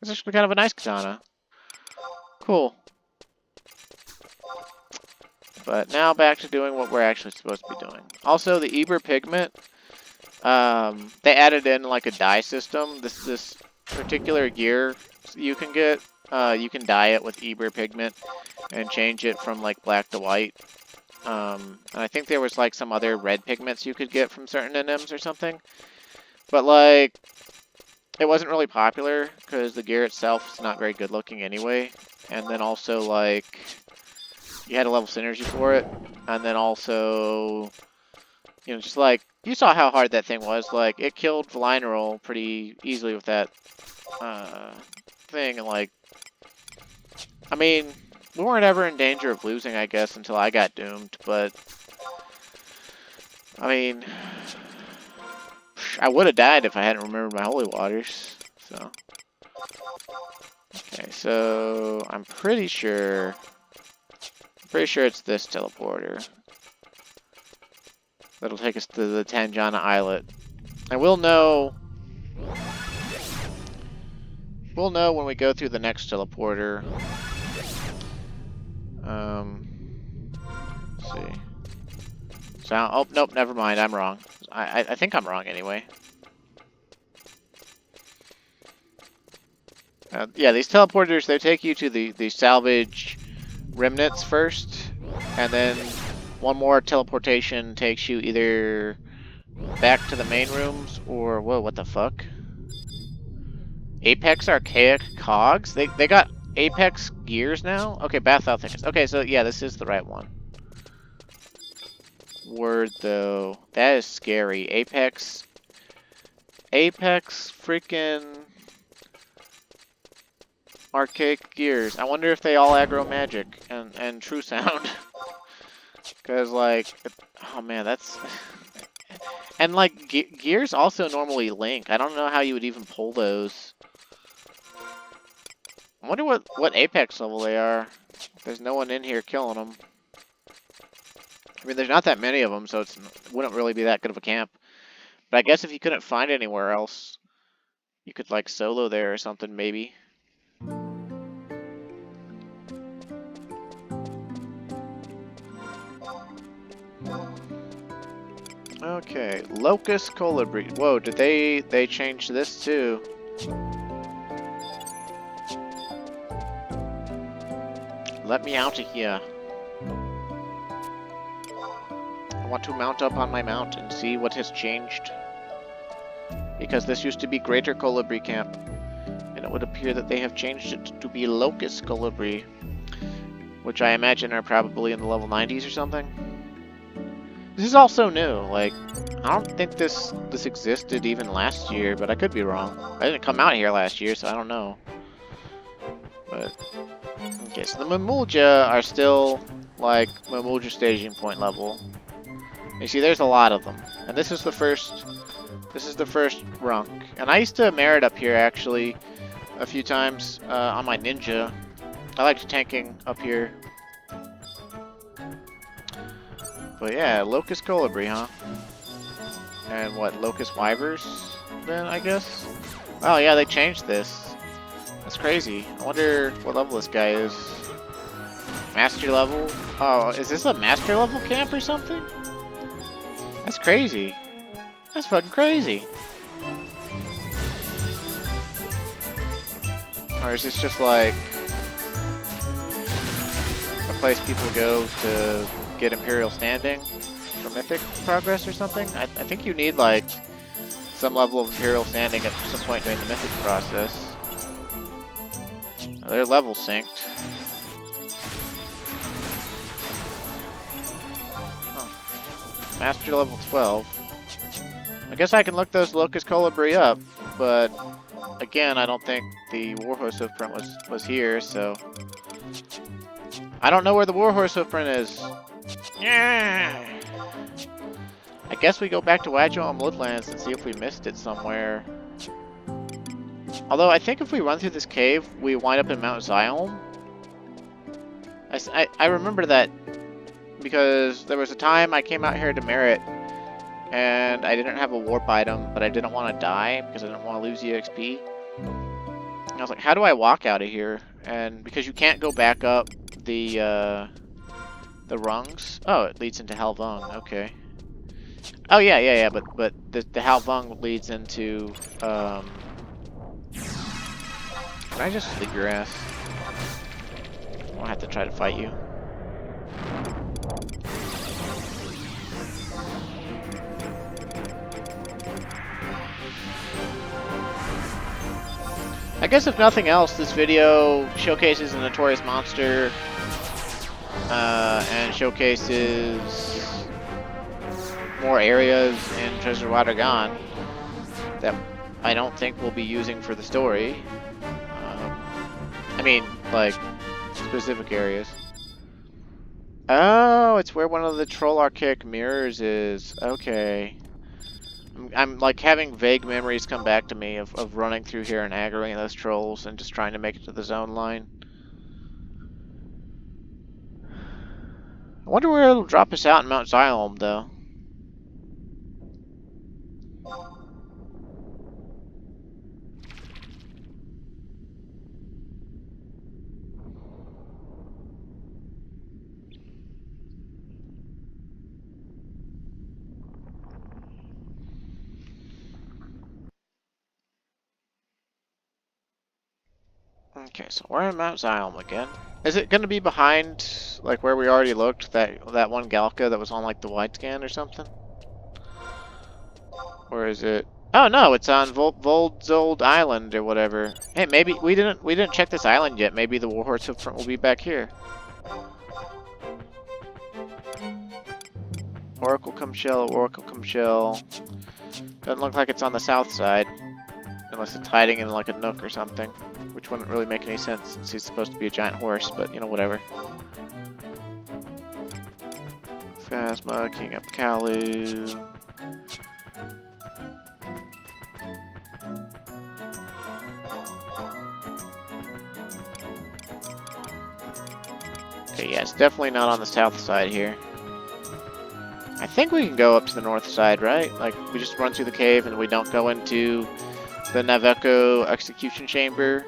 It's actually kind of a nice katana. Cool. But now back to doing what we're actually supposed to be doing. Also, the Eber Pigment They added in like a dye system. This particular gear you can get, you can dye it with Oupire pigment and change it from like black to white. And I think there was like some other red pigments you could get from certain NMs or something. But like, it wasn't really popular because the gear itself is not very good looking anyway. And then also like, you had to level synergy for it. And then also, you know, just like, you saw how hard that thing was. Like, it killed Valineral pretty easily with that thing. And like, I mean, we weren't ever in danger of losing, I guess, until I got doomed. But, I mean, I would have died if I hadn't remembered my holy waters. So, okay, so I'm pretty sure it's this teleporter that'll take us to the Tangana Islet, and we'll know when we go through the next teleporter. Let's see. So, oh nope, never mind. I'm wrong. I think I'm wrong anyway. Yeah, these teleporters, they take you to the salvage remnants first, and then one more teleportation takes you either back to the main rooms or, whoa, what the fuck? Apex Archaic Cogs? They got Apex gears now? Okay, Baththow thickness. Okay, so yeah, this is the right one. Word though. That is scary. Apex freaking Archaic gears. I wonder if they all aggro magic and true sound. Cause like, oh man, that's and like gears also normally link. I don't know how you would even pull those. I wonder what apex level they are. There's no one in here killing them. I mean, there's not that many of them, so it wouldn't really be that good of a camp. But I guess if you couldn't find anywhere else, you could like solo there or something maybe. Okay, Locust Colibri. Whoa, did they change this too? Let me out of here. I want to mount up on my mount and see what has changed. Because this used to be Greater Colibri Camp, and it would appear that they have changed it to be Locust Colibri, which I imagine are probably in the level 90s or something. This is also new. Like, I don't think this existed even last year, but I could be wrong. I didn't come out here last year, so I don't know. But okay, so the Mamulja are still like Mamulja staging point level. You see, there's a lot of them, and this is the first runk. And I used to merit up here actually a few times on my ninja. I liked tanking up here. But yeah, Locust Colibri, huh? And what, Locust Wyvers then, I guess? Oh yeah, they changed this. That's crazy. I wonder what level this guy is. Master level? Oh, is this a master level camp or something? That's crazy. That's fucking crazy. Or is this just like a place people go to get Imperial standing for Mythic progress or something? I think you need like some level of Imperial standing at some point during the Mythic process. They're level synced. Oh. Master level 12. I guess I can look those Locust Colibri up, but again, I don't think the Warhorse Hoofprint was here, so I don't know where the Warhorse Hoofprint is. Yeah. I guess we go back to Wajoam Woodlands and see if we missed it somewhere. Although I think if we run through this cave, we wind up in Mount Zion. I remember that because there was a time I came out here to Merit and I didn't have a warp item, but I didn't want to die because I didn't want to lose EXP. And I was like, how do I walk out of here? And because you can't go back up the rungs. Oh, it leads into Helvung, okay. Oh yeah, but the Halvung leads into can I just leave your ass? I won't have to try to fight you. I guess if nothing else, this video showcases a notorious monster and showcases more areas in Treasure Water Gone that I don't think we'll be using for the story. I mean, like, specific areas. Oh, it's where one of the troll archaic mirrors is. Okay. I'm like having vague memories come back to me of running through here and aggroing those trolls and just trying to make it to the zone line. I wonder where it'll drop us out in Mount Xylem, though. Okay, so we're in Mount Xylem again. Is it going to be behind, like, where we already looked? That one Galca that was on, like, the wide scan or something? Or is it... Oh, no, it's on Voldzold Island or whatever. Hey, maybe... We didn't check this island yet. Maybe the Warhorse Hoofprint will be back here. Oracle Come Shell, Oracle Come Shell. Doesn't look like it's on the south side. Unless it's hiding in, like, a nook or something. Which wouldn't really make any sense since he's supposed to be a giant horse, but, you know, whatever. Phasma, King Up Kalu. Okay, yeah, it's definitely not on the south side here. I think we can go up to the north side, right? Like, we just run through the cave and we don't go into the Naveco execution chamber.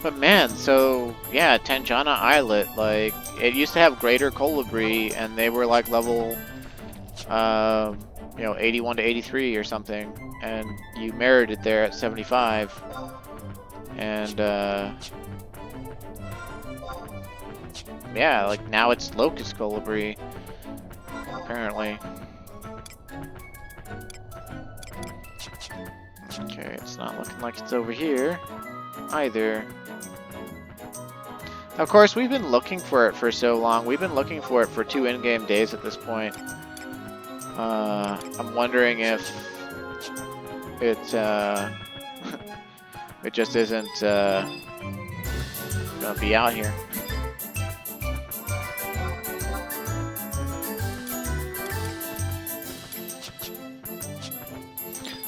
But man, so yeah, Tanjana Islet, like, it used to have greater colibri, and they were like level, you know, 81 to 83 or something, and you merited there at 75, and yeah, like now it's locust colibri, apparently. Okay, it's not looking like it's over here either. Of course, we've been looking for it for so long. We've been looking for it for 2 in-game days at this point. I'm wondering if it it just isn't gonna be out here.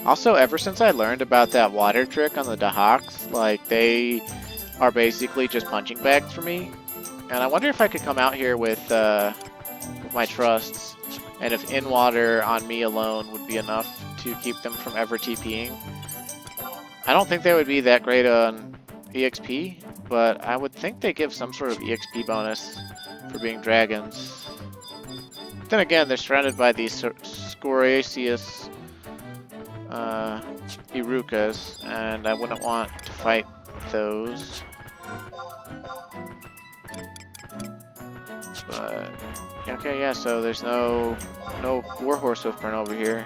Also, ever since I learned about that water trick on the Dahaks, like, they are basically just punching bags for me. And I wonder if I could come out here with my trusts, and if in-water on me alone would be enough to keep them from ever TPing. I don't think they would be that great on EXP, but I would think they give some sort of EXP bonus for being dragons. Then again, they're surrounded by these scoriaceous Irukas, and I wouldn't want to fight those. But okay, yeah, so there's no Warhorse Hoofprint over here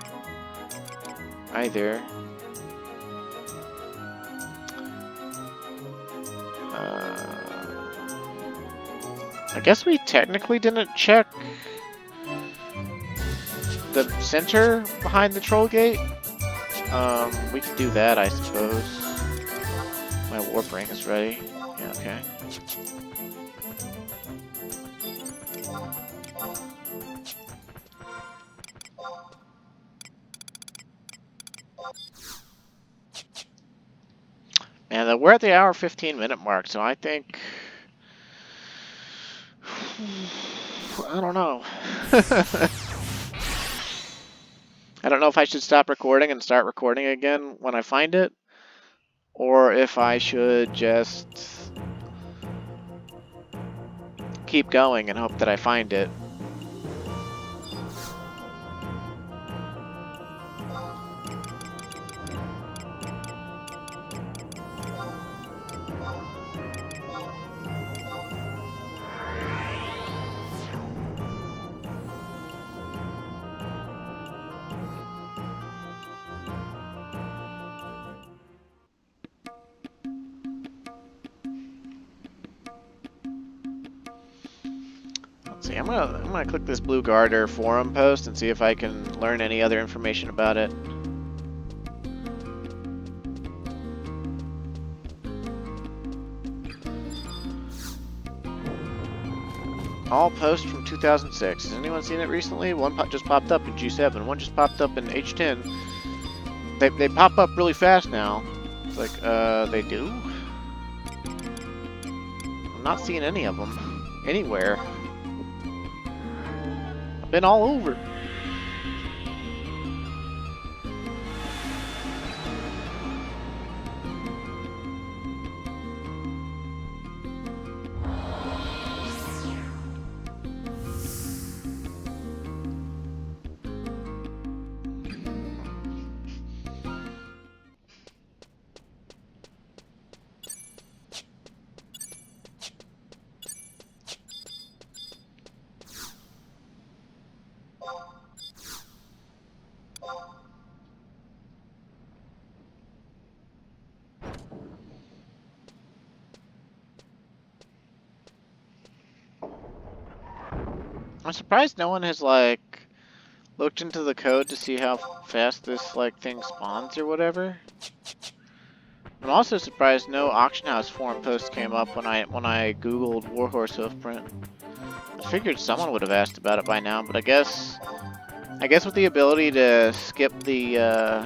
either. I guess we technically didn't check the center behind the troll gate. We could do that, I suppose. My warp ring is ready. Yeah, okay. Man, Yeah, we're at the hour 15-minute mark, so I think... I don't know. I don't know if I should stop recording and start recording again when I find it, or if I should just keep going and hope that I find it. See, I'm gonna click this Blue Garter forum post and see if I can learn any other information about it. All posts from 2006. Has anyone seen it recently? One just popped up in G7. One just popped up in H10. They pop up really fast now. It's like, they do? I'm not seeing any of them anywhere. Been all over. I'm surprised no one has, like, looked into the code to see how fast this, like, thing spawns or whatever. I'm also surprised no auction house forum post came up when I googled Warhorse Hoofprint. I figured someone would have asked about it by now, but I guess with the ability to skip the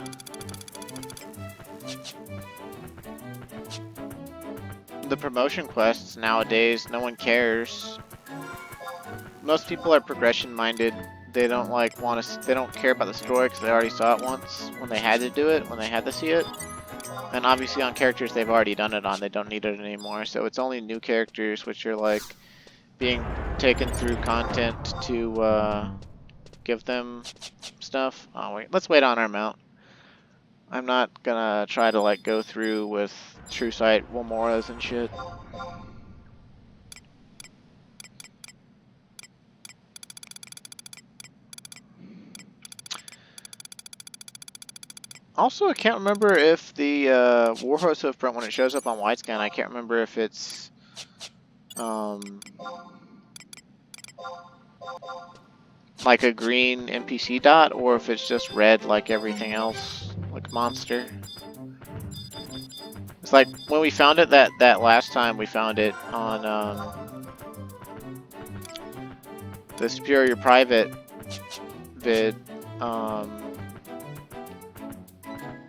promotion quests nowadays, no one cares. Most people are progression minded. They don't they don't care about the story because they already saw it once when they had to do it, when they had to see it. And obviously on characters they've already done it on, they don't need it anymore. So it's only new characters which are like being taken through content to give them stuff. Oh wait, let's wait on our mount. I'm not gonna try to like go through with True Sight, Wilmoras and shit. Also, I can't remember if the Warhorse Hoofprint, when it shows up on widescan, I can't remember if it's like a green NPC dot, or if it's just red like everything else, like Monster. It's like when we found it that last time we found it on the Superior Private vid.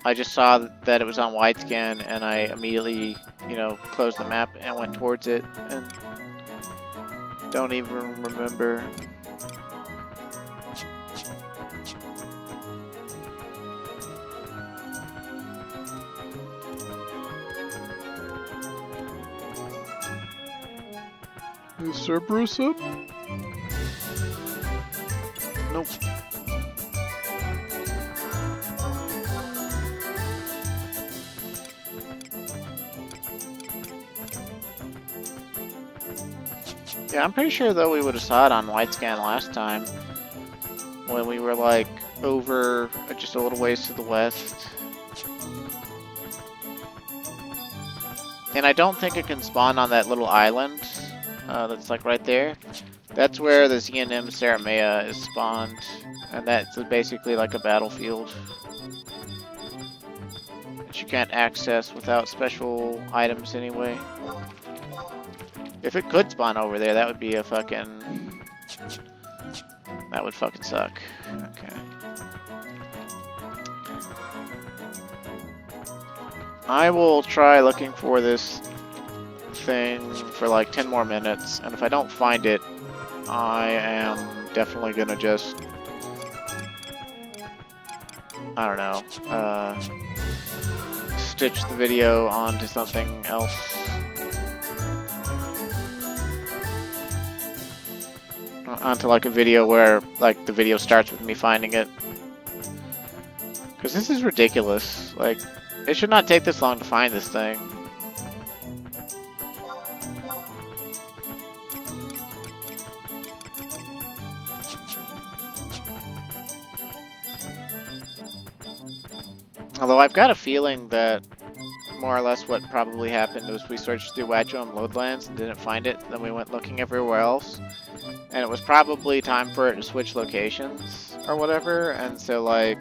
I just saw that it was on widescan, and I immediately, you know, closed the map and went towards it, and don't even remember. Is Cerberus up? Nope. Yeah, I'm pretty sure though we would have saw it on widescan last time when we were like over just a little ways to the west. And I don't think it can spawn on that little island that's like right there. That's where the ZNM Saramea is spawned, and that's basically like a battlefield that you can't access without special items anyway. If it could spawn over there, that would be a fucking... that would fucking suck. Okay. I will try looking for this thing for like 10 more minutes, and if I don't find it, I am definitely gonna just, I don't know, stitch the video onto something else. Onto like a video where like the video starts with me finding it. Because this is ridiculous. Like, it should not take this long to find this thing. Although I've got a feeling that more or less what probably happened was we searched through Wadjom Lowlands and didn't find it, then we went looking everywhere else. And it was probably time for it to switch locations or whatever, and so like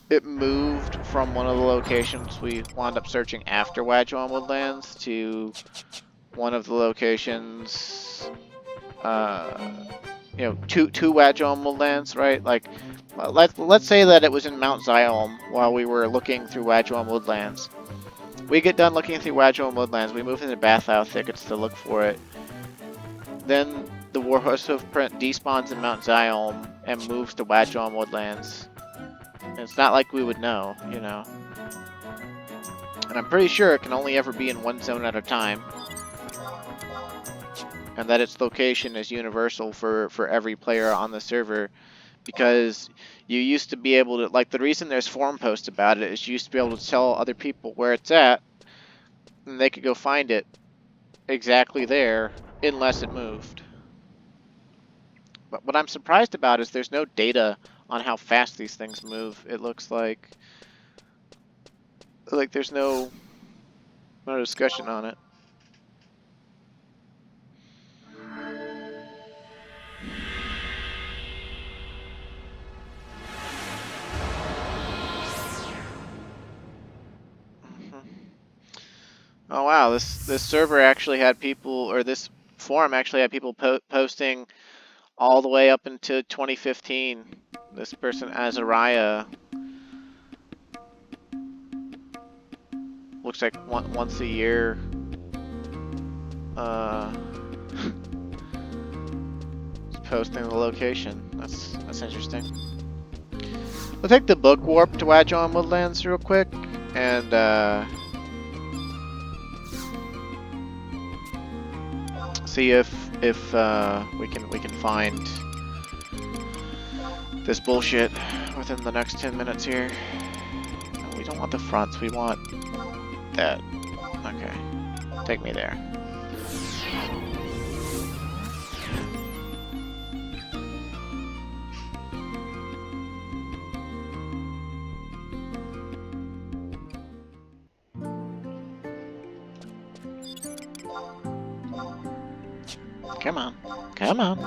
it moved from one of the locations we wound up searching after Wadjom Woodlands to one of the locations, you know, to Wadjom Woodlands, right? Like, let's say that it was in Mount Zion while we were looking through Wadjom Woodlands. We get done looking through Wadjom Woodlands, we move into Bathhouse thickets to look for it. Then the Warhorse Hoofprint despawns in Mount Zion and moves to Wadjom Woodlands. And it's not like we would know, you know. And I'm pretty sure it can only ever be in one zone at a time. And that its location is universal for every player on the server. Because you used to be able to, like, the reason there's forum posts about it is you used to be able to tell other people where it's at, and they could go find it exactly there, unless it moved. But what I'm surprised about is there's no data on how fast these things move. It looks like there's no discussion on it. Oh wow, this server actually had people, or this forum actually had people posting all the way up into 2015. This person, Azariah, looks like once a year. Posting the location. That's interesting. We'll take the book warp to Wadjom Woodlands real quick, and see if we can find this bullshit within the next 10 minutes here. No, we don't want the fronts, we want that. Okay, take me there. Come on. Come on.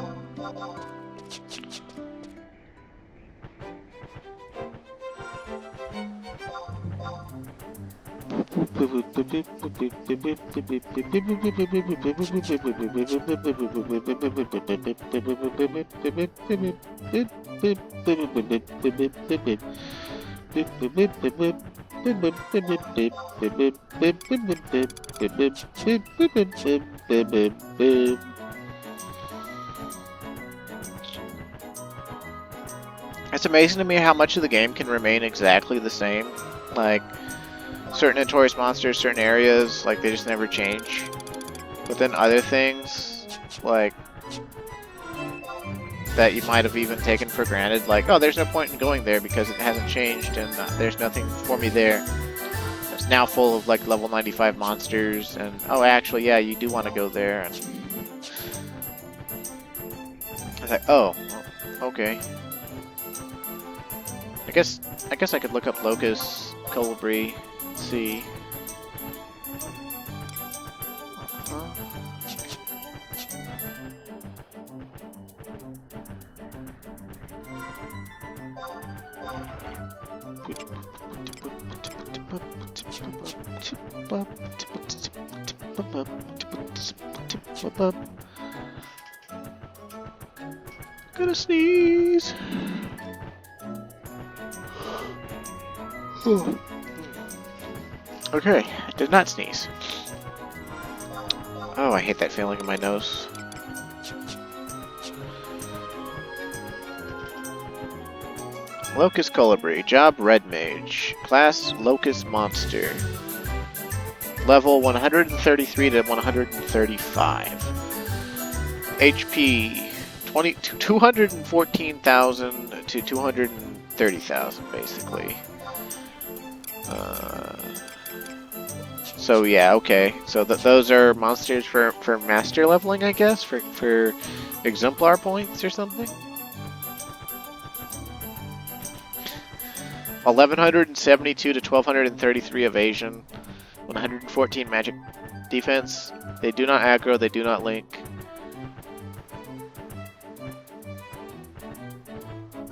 It's amazing to me how much of the game can remain exactly the same. Like, certain notorious monsters, certain areas, like, they just never change. But then other things, like, that you might have even taken for granted, like, oh, there's no point in going there because it hasn't changed and there's nothing for me there. It's now full of, like, level 95 monsters, and, oh, actually, yeah, you do want to go there. And I was like, oh, okay. I guess I could look up Locust, Colibri, and see. gonna sneeze. Okay, I did not sneeze. Oh, I hate that feeling in my nose. Locust Colibri, job Red Mage, class Locust Monster, level 133 to 135, HP 214,000 to 230,000 basically. So yeah, okay. So those are monsters for master leveling, I guess, for exemplar points or something. 1172 to 1233 evasion, 114 magic defense. They do not aggro, they do not link.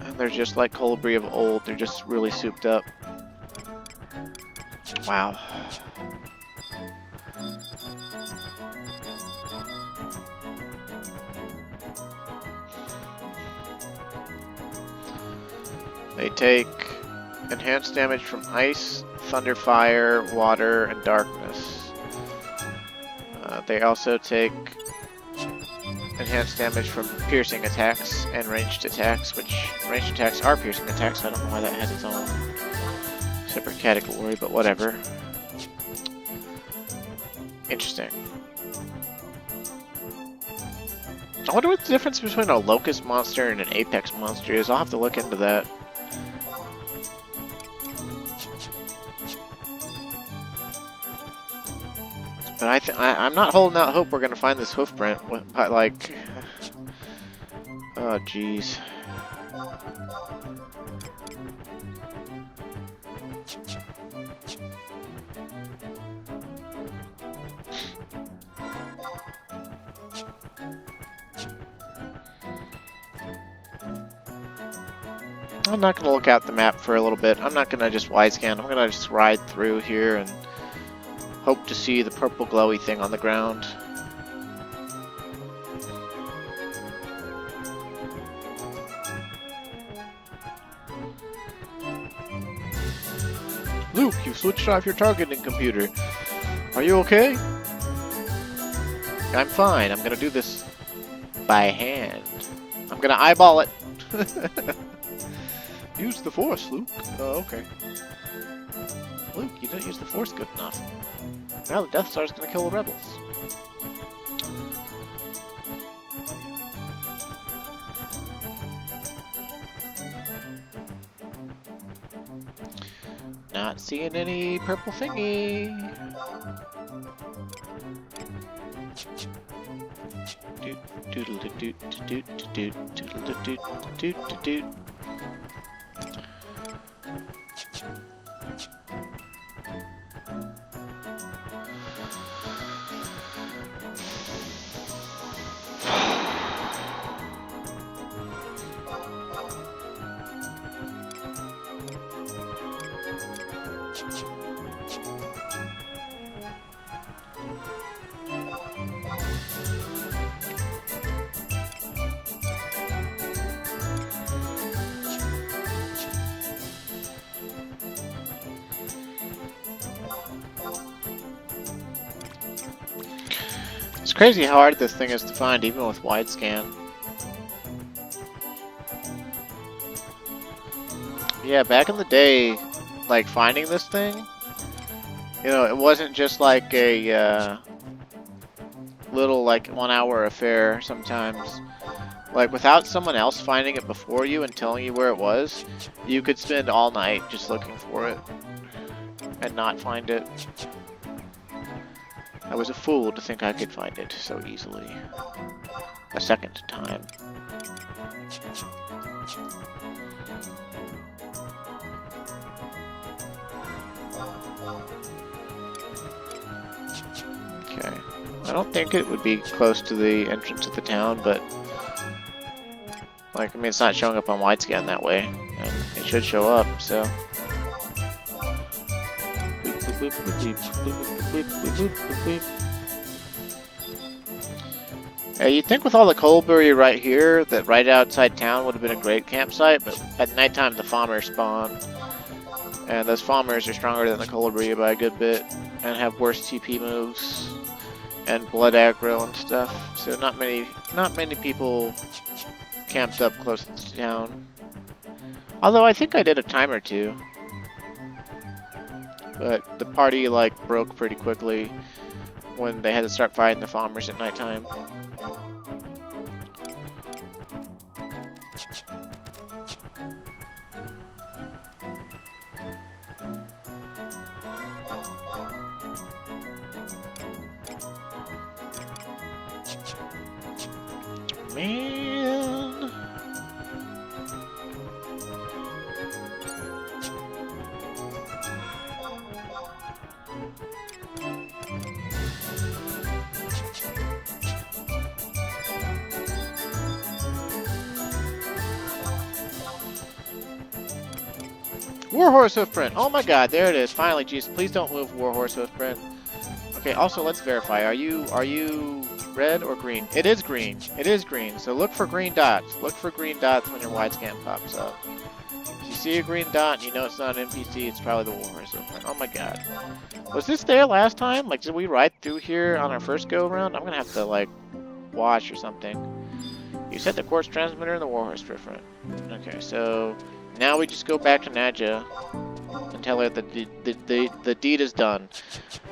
And they're just like Colibri of old, they're just really souped up. Wow. They take enhanced damage from ice, thunder, fire, water, and darkness. They also take enhanced damage from piercing attacks and ranged attacks, which ranged attacks are piercing attacks, so I don't know why that has its own separate category, but whatever. Interesting. I wonder what the difference between a locust monster and an apex monster is. I'll have to look into that. But I'm not holding out hope we're gonna find this hoofprint. But like, oh jeez. I'm not gonna look out the map for a little bit. I'm not gonna just wide scan. I'm gonna just ride through here and hope to see the purple glowy thing on the ground. Luke, you've switched off your targeting computer. Are you okay? I'm fine. I'm gonna do this by hand. I'm gonna eyeball it. Use the force, Luke. Oh, okay. Luke, you didn't use the force good enough. Now the Death Star's gonna kill the rebels. Not seeing any purple thingy. Doot doodle doot doot doot doot doodle doot doot doot doot. It's crazy how hard this thing is to find, even with wide scan. Yeah, back in the day, like finding this thing, you know, it wasn't just like a little like 1 hour affair sometimes. Like without someone else finding it before you and telling you where it was, you could spend all night just looking for it and not find it. I was a fool to think I could find it so easily. A second time. Okay. I don't think it would be close to the entrance of the town, but like, I mean, it's not showing up on wide scan that way, and it should show up, so. You'd think with all the coalbury right here, that right outside town would have been a great campsite, but at nighttime the Falmers spawn. And those Falmers are stronger than the coalbury by a good bit, and have worse TP moves, and blood aggro and stuff. So not many people camped up close to town. Although I think I did a time or two. But the party, like, broke pretty quickly when they had to start fighting the Falmers at nighttime. Man. Warhorse Hoofprint. Oh my god, there it is. Finally, jeez, please don't move Warhorse Hoofprint. Okay, also let's verify. Are you red or green? It is green. It is green. So look for green dots. Look for green dots when your wide scan pops up. If you see a green dot and you know it's not an NPC, it's probably the Warhorse Hoofprint. Oh my god. Was this there last time? Like, did we ride through here on our first go around? I'm gonna have to, like, watch or something. You set the quartz transmitter in the Warhorse Hoofprint. Okay, so now we just go back to Nadja and tell her that the deed is done.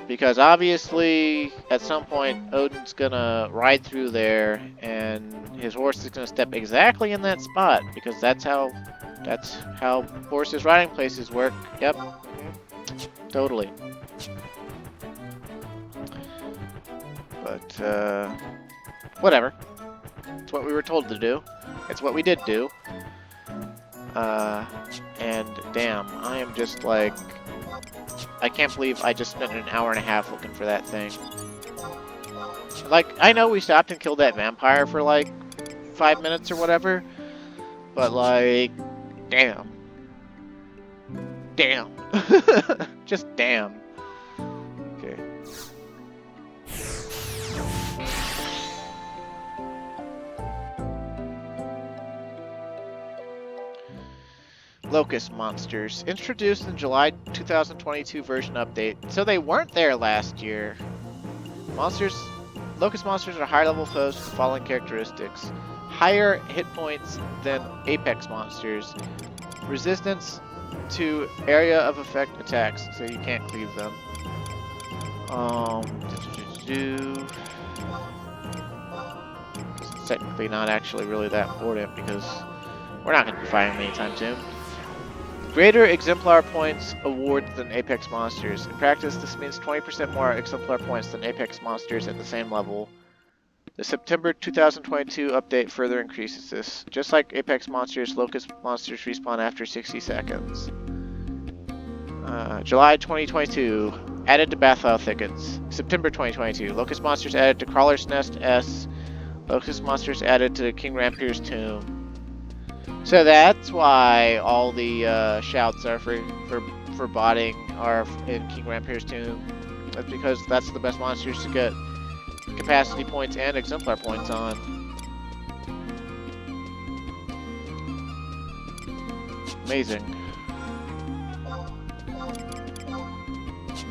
Because obviously, at some point, Odin's gonna ride through there, and his horse is gonna step exactly in that spot, because that's how horses' riding places work. Yep, totally. But whatever. It's what we were told to do. It's what we did do. And damn, I am just like, I can't believe I just spent an hour and a half looking for that thing. Like, I know we stopped and killed that vampire for like 5 minutes or whatever, but like, damn. Damn. Just damn. Okay. Locust monsters, introduced in July 2022 version update, so they weren't there last year. Locust monsters are high-level foes with the following characteristics: higher hit points than apex monsters, resistance to area of effect attacks, so you can't cleave them. It's technically not actually really that important because we're not going to be fighting them anytime soon. Greater exemplar points award than Apex monsters. In practice, this means 20% more exemplar points than Apex monsters at the same level. The September 2022 update further increases this. Just like Apex monsters, Locust monsters respawn after 60 seconds. July 2022, added to Bathile Thickets. September 2022, Locust monsters added to Crawler's Nest S. Locust monsters added to King Rampier's Tomb. So that's why all the shouts are for botting are in King Rampier's Tomb. That's because that's the best monsters to get capacity points and exemplar points on. Amazing.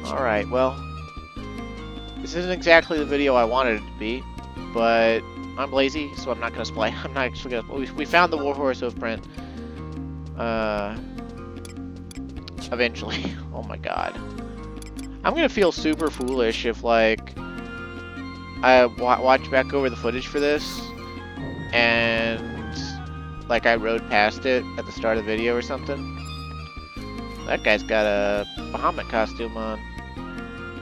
Alright, well, this isn't exactly the video I wanted it to be, but I'm lazy, so I'm not gonna splay. I'm not actually gonna. We found the Warhorse Hoofprint. Eventually. Oh my god. I'm gonna feel super foolish if, like, I watch back over the footage for this, and, like, I rode past it at the start of the video or something. That guy's got a Bahamut costume on.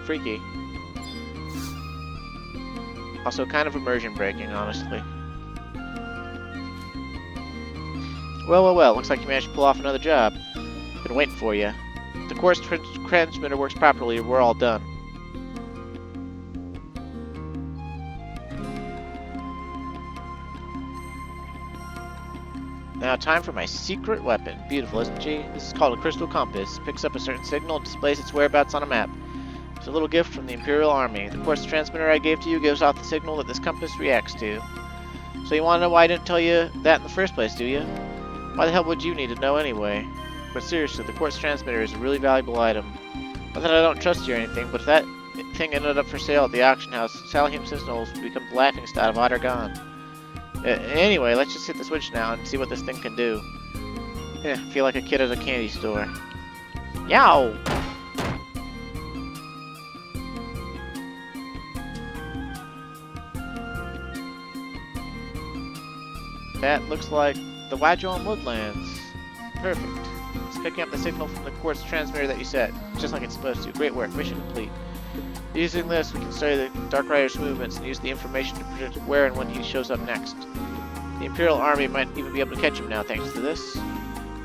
Freaky. Also, kind of immersion breaking, honestly. Well, looks like you managed to pull off another job. Been waiting for you. If the quartz transmitter works properly, we're all done. Now, time for my secret weapon. Beautiful, isn't she? This is called a crystal compass. Picks up a certain signal and displays its whereabouts on a map. It's a little gift from the Imperial Army. The quartz transmitter I gave to you gives off the signal that this compass reacts to. So you want to know why I didn't tell you that in the first place, do you? Why the hell would you need to know anyway? But seriously, the quartz transmitter is a really valuable item. Not that I don't trust you or anything, but if that thing ended up for sale at the auction house, Salahim Sentinels would become the laughingstock of Adargon. Anyway, let's just hit the switch now and see what this thing can do. I feel like a kid at a candy store. Yow! That looks like the Wadjon Woodlands. Perfect. It's picking up the signal from the quartz transmitter that you set, just like it's supposed to. Great work. Mission complete. Using this, we can study the Dark Rider's movements and use the information to predict where and when he shows up next. The Imperial Army might even be able to catch him now, thanks to this.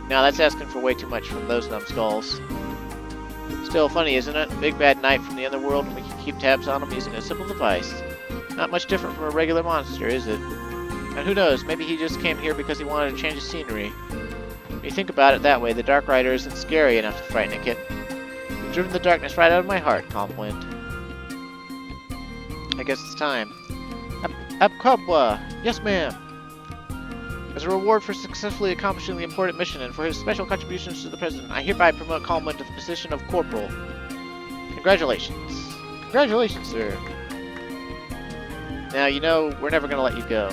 Now, that's asking for way too much from those numbskulls. Still funny, isn't it? Big bad knight from the underworld, and we can keep tabs on him using a simple device. Not much different from a regular monster, is it? And who knows, maybe he just came here because he wanted to change the scenery. When you think about it that way, the Dark Rider isn't scary enough to frighten a kid. You've driven the darkness right out of my heart, Calmwind. I guess it's time. Abkobwa! Yes, ma'am! As a reward for successfully accomplishing the important mission and for his special contributions to the President, I hereby promote Calmwind to the position of Corporal. Congratulations. Congratulations, sir. Now, you know, we're never going to let you go.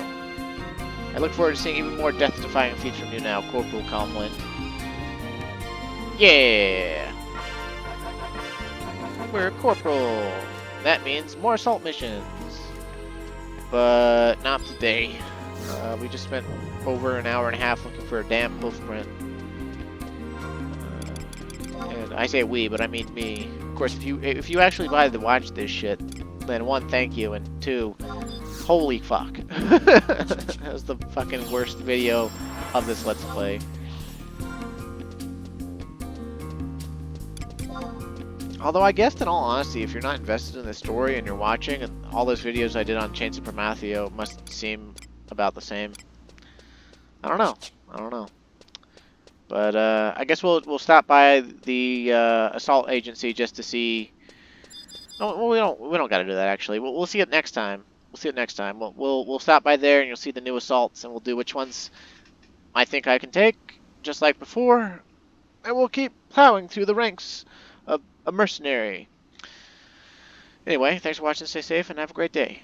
I look forward to seeing even more death-defying feats from you now, Corporal Calmwind. Yeah! We're a corporal. That means more assault missions. But not today. We just spent over an hour and a half looking for a damn hoofprint. And I say we, but I mean me. Of course, if you actually buy to watch this shit, then one, thank you, and two, holy fuck. That was the fucking worst video of this Let's Play. Although I guess in all honesty, if you're not invested in the story and you're watching, and all those videos I did on Chains of Promatheo must seem about the same. I don't know. But I guess we'll stop by the assault agency just to see. No, well, we don't got to do that actually. We'll see it next time. We'll stop by there and you'll see the new assaults and we'll do which ones I think I can take, just like before. And we'll keep plowing through the ranks of a mercenary. Anyway, thanks for watching. Stay safe and have a great day.